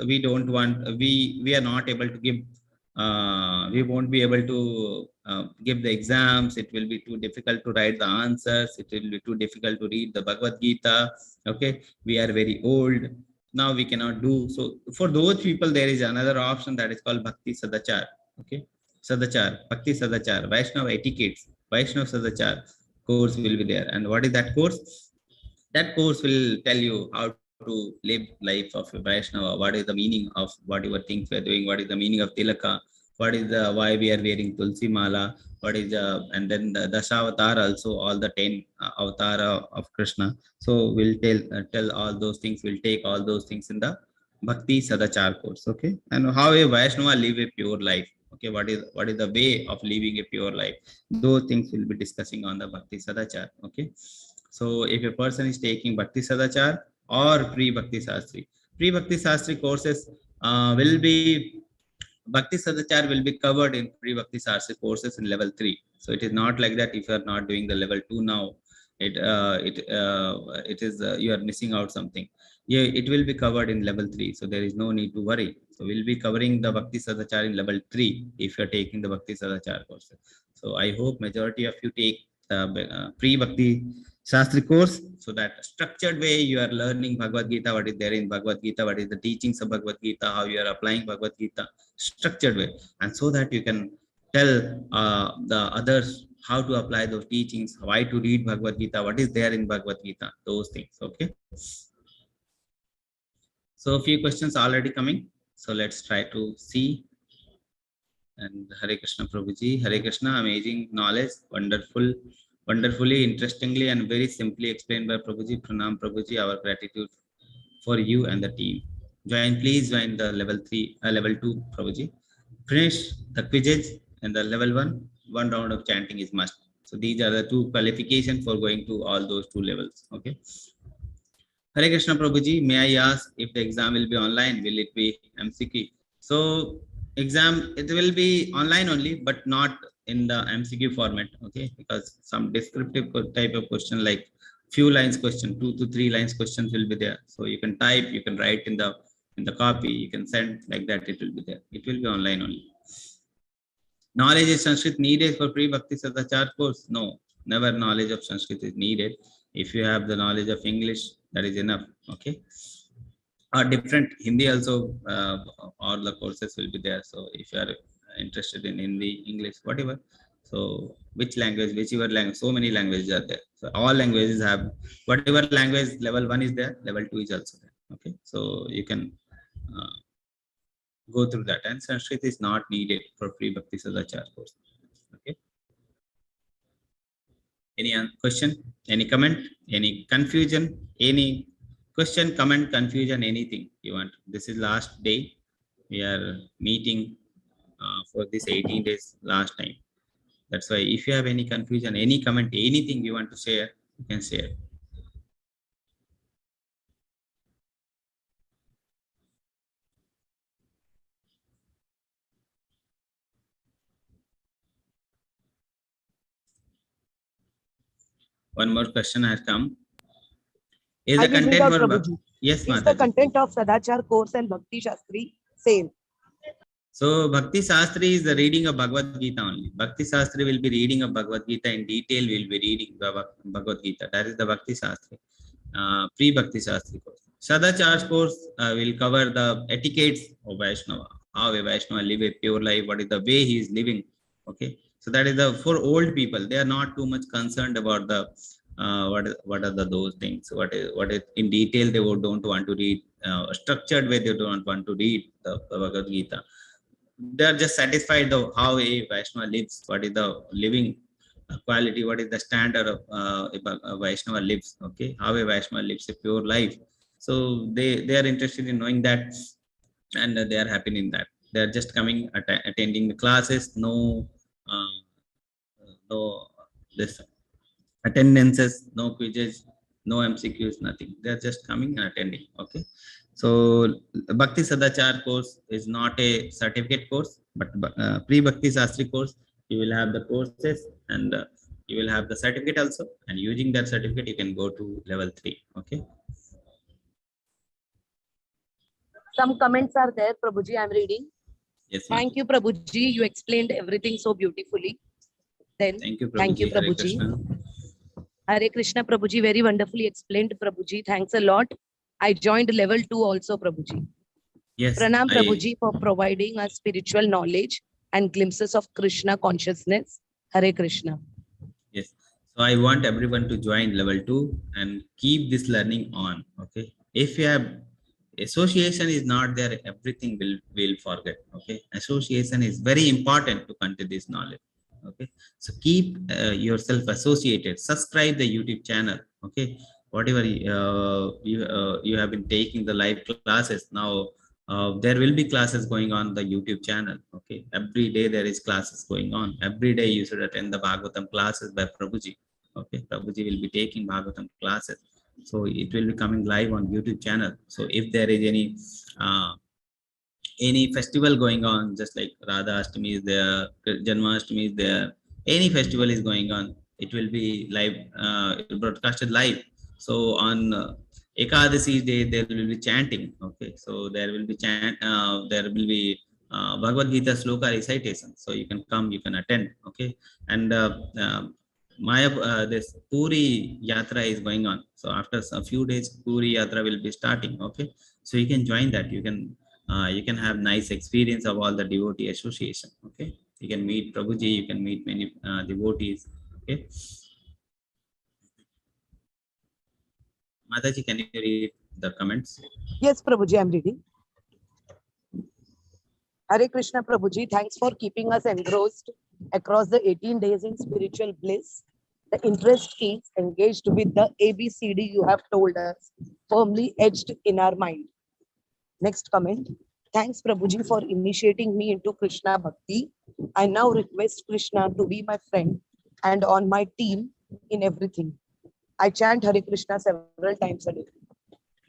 we don't want, we are not able to give, we won't be able to give the exams. It will be too difficult to write the answers. It will be too difficult to read the Bhagavad Gita. Okay, we are very old now, we cannot do. So for those people, there is another option that is called Bhakti Sadachar. Okay, Sadachar, Bhakti Sadachar, Vaishnava etiquettes, Vaishnava Sadachar course will be there. And what is that course? That course will tell you how to live life of a Vaishnava. What is the meaning of whatever things we are doing? What is the meaning of Tilaka? what is the why we are wearing tulsi mala, what is the, and then the Dashavatar also, all the 10 avatar of Krishna. So we'll tell all those things. We'll take all those things in the Bhakti Sadachar course. Okay, and how a Vaishnava live a pure life. Okay, what is the way of living a pure life? Those things we'll be discussing on the Bhakti Sadachar. Okay, so if a person is taking Bhakti Sadachar or Pre-Bhakti Sastri, Pre-Bhakti Sastri courses will be, Bhakti Sadachar will be covered in Pre-Bhakti Sastri courses in level 3. So it is not like that if you are not doing the level 2 now, it is you are missing out something. Yeah, it will be covered in level 3. So there is no need to worry. So we'll be covering the Bhakti Sadachar in level 3 if you are taking the Bhakti Sadachar courses. So I hope majority of you take Pre-Bhakti Shastri course, so that structured way you are learning Bhagavad Gita, what is there in Bhagavad Gita, what is the teachings of Bhagavad Gita, how you are applying Bhagavad Gita, structured way, and so that you can tell the others how to apply those teachings, why to read Bhagavad Gita, what is there in Bhagavad Gita, those things. Okay. So a few questions already coming. So let's try to see. And Hare Krishna Prabhuji, Hare Krishna, amazing knowledge, wonderfully, interestingly, and very simply explained by Prabhuji. Pranam Prabhuji, our gratitude for you and the team. Please join the level 3, level 2, Prabhuji. Finish the quizzes and the level 1 round of chanting is must. So these are the 2 qualifications for going to all those 2 levels. Okay. Hare Krishna Prabhuji, may I ask if the exam will be online? Will it be MCQ? So exam, it will be online only, but not in the MCQ format. Okay, because some descriptive type of question, like few lines question, 2 to 3 lines questions will be there. So you can type, you can write in the copy, you can send like that. It will be there. It will be online only. Knowledge is Sanskrit needed for Pre-Bhakti Sadachar course? No, never knowledge of Sanskrit is needed. If you have the knowledge of English, that is enough. Okay. Or different Hindi also, all the courses will be there. So if you are interested in Hindi, English, whatever. So which language, whichever language, so many languages are there. So all languages have, whatever language level 1 is there, level 2 is also there. Okay. So you can go through that, and Sanskrit is not needed for Pre-Bhakti Sadachar course. Okay. Any question, any comment, any confusion, any question, comment, confusion, anything you want? This is last day. We are meeting for this 18 days last time. That's why if you have any confusion, any comment, anything you want to share, you can share. One more question has come. Is the content for yes, is the content of Sadachar course and Bhakti Shastri same? So Bhakti Shastri is the reading of Bhagavad Gita only. Bhakti Shastri will be reading of Bhagavad Gita in detail. We'll be reading the Bhagavad Gita. That is the Bhakti Shastri, Pre-Bhakti Shastri course. Sadachar course will cover the etiquettes of Vaishnava, how a Vaishnava live a pure life, what is the way he is living. Okay, so that is the for old people. They are not too much concerned about the what are those things. What is in detail they don't want to read. A structured way they don't want to read the Bhagavad Gita. They are just satisfied of how a Vaishnava lives, what is the living quality, what is the standard of a Vaishnava lives, okay, how a Vaishnava lives a pure life. So they are interested in knowing that, and they are happy in that. They are just coming, attending the classes, no this attendances, no quizzes, no MCQs, nothing. They are just coming and attending. Okay. So Bhakti Sadachar course is not a certificate course, but Pre-Bhakti Shastri course, you will have the courses, and you will have the certificate also. And using that certificate, you can go to level 3. Okay. Some comments are there, Prabhuji, I'm reading. Yes. Thank you, Prabhuji. You explained everything so beautifully. Then thank you, Prabhuji. Thank you, Prabhuji. Hare Krishna, Prabhuji. Very wonderfully explained, Prabhuji. Thanks a lot. I joined level 2 also, Prabhuji. Yes. Pranam, Prabhuji, for providing us spiritual knowledge and glimpses of Krishna consciousness. Hare Krishna. Yes. So I want everyone to join level 2 and keep this learning on. Okay. If you have association is not there, everything will forget. Okay, association is very important to contain this knowledge. Okay, so keep yourself associated. Subscribe the YouTube channel. Okay, whatever you have been taking the live classes now. There will be classes going on the YouTube channel. Okay, every day there is classes going on. Every day you should attend the Bhagavatam classes by Prabhuji. Okay, Prabhuji will be taking Bhagavatam classes, so it will be coming live on YouTube channel. So if there is any festival going on, just like Radha Ashtami is there, Janmashtami is there, any festival is going on, it will be live, broadcasted live. So on Ekadasi day, there will be chanting. Okay, so there will be there will be Bhagavad Gita sloka recitation. So you can come, you can attend. Okay, and this Puri Yatra is going on. So after a few days, Puri Yatra will be starting. Okay, so you can join that. You can have nice experience of all the devotee association. Okay, you can meet Prabhuji, you can meet many devotees. Okay, Mataji, can you read the comments? Yes, Prabhuji, I'm reading. Hare Krishna, Prabhuji, thanks for keeping us engrossed across the 18 days in spiritual bliss. The interest keeps engaged with the ABCD you have told us, firmly etched in our mind. Next comment. Thanks, Prabhuji, for initiating me into Krishna Bhakti. I now request Krishna to be my friend and on my team in everything. I chant Hare Krishna several times a day.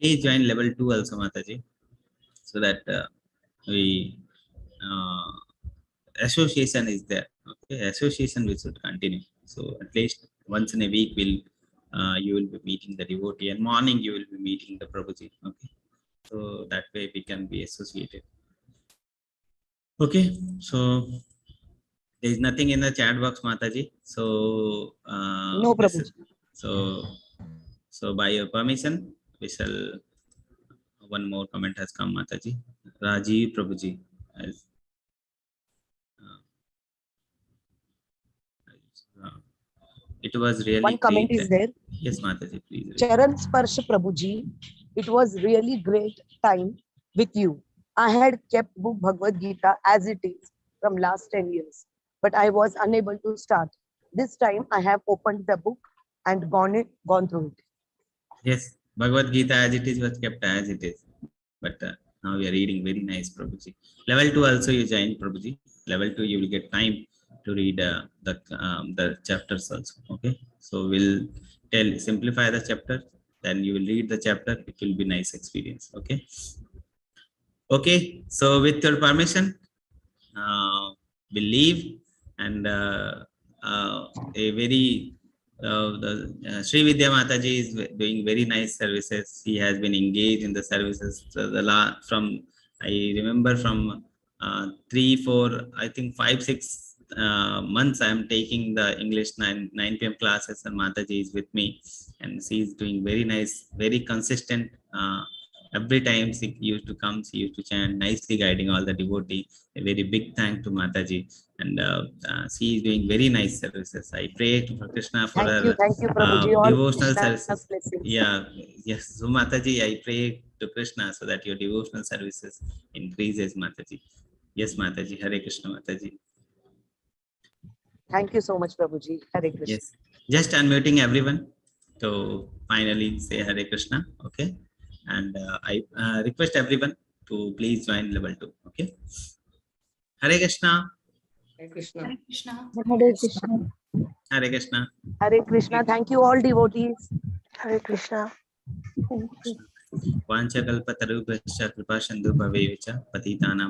Please join level 2 also, Mataji, so that we association is there. Okay, association we should continue. So at least once in a week you will be meeting the devotee, and morning you will be meeting the Prabhuji. Okay, so that way we can be associated. Okay, so there is nothing in the chat box, Mataji. So No, Prabhuji. So by your permission, we shall. One more comment has come, Mataji. Rajiv Prabhuji has. It was really one comment great. is there. Yes, Mataji, please. Charan Sparsh Prabhuji, it was really great time with you. I had kept book Bhagavad Gita as it is from last 10 years, but I was unable to start. This time I have opened the book and gone through it. Yes, Bhagavad Gita as it is was kept as it is. But now we are reading very nice, Prabhuji. Level 2 also you join, Prabhuji. Level 2 you will get time to read the chapters also. Okay, so we'll simplify the chapter, then you will read the chapter. It will be nice experience. Okay. Okay, so with your permission, we'll leave, and a very Sri Vidya Mataji is doing very nice services. He has been engaged in the services from, I remember, from 3, 4, I think 5, 6 months I am taking the English 9 p.m. classes, and Mataji is with me, and she is doing very nice, very consistent. Every time she used to come, she used to chant, nicely guiding all the devotee. A very big thank to Mataji, and she is doing very nice services. I pray to Krishna for Thank her you, Prabhuji. All devotional Krishna's services. blessings. Yeah, yes. So Mataji, I pray to Krishna so that your devotional services increases, Mataji. Yes, Mataji. Hare Krishna, Mataji. Thank you so much, Prabhuji. Hare Krishna. Yes, just unmuting everyone to finally say Hare Krishna. Okay, and I request everyone to please join level 2. Okay, Hare Krishna. Hare Krishna. Hare Krishna. Hare Krishna. Hare Krishna. Hare Krishna. Thank you all devotees. Hare Krishna. Vancha kalpatarubhascha kripa sindhu bhavevacha patitanam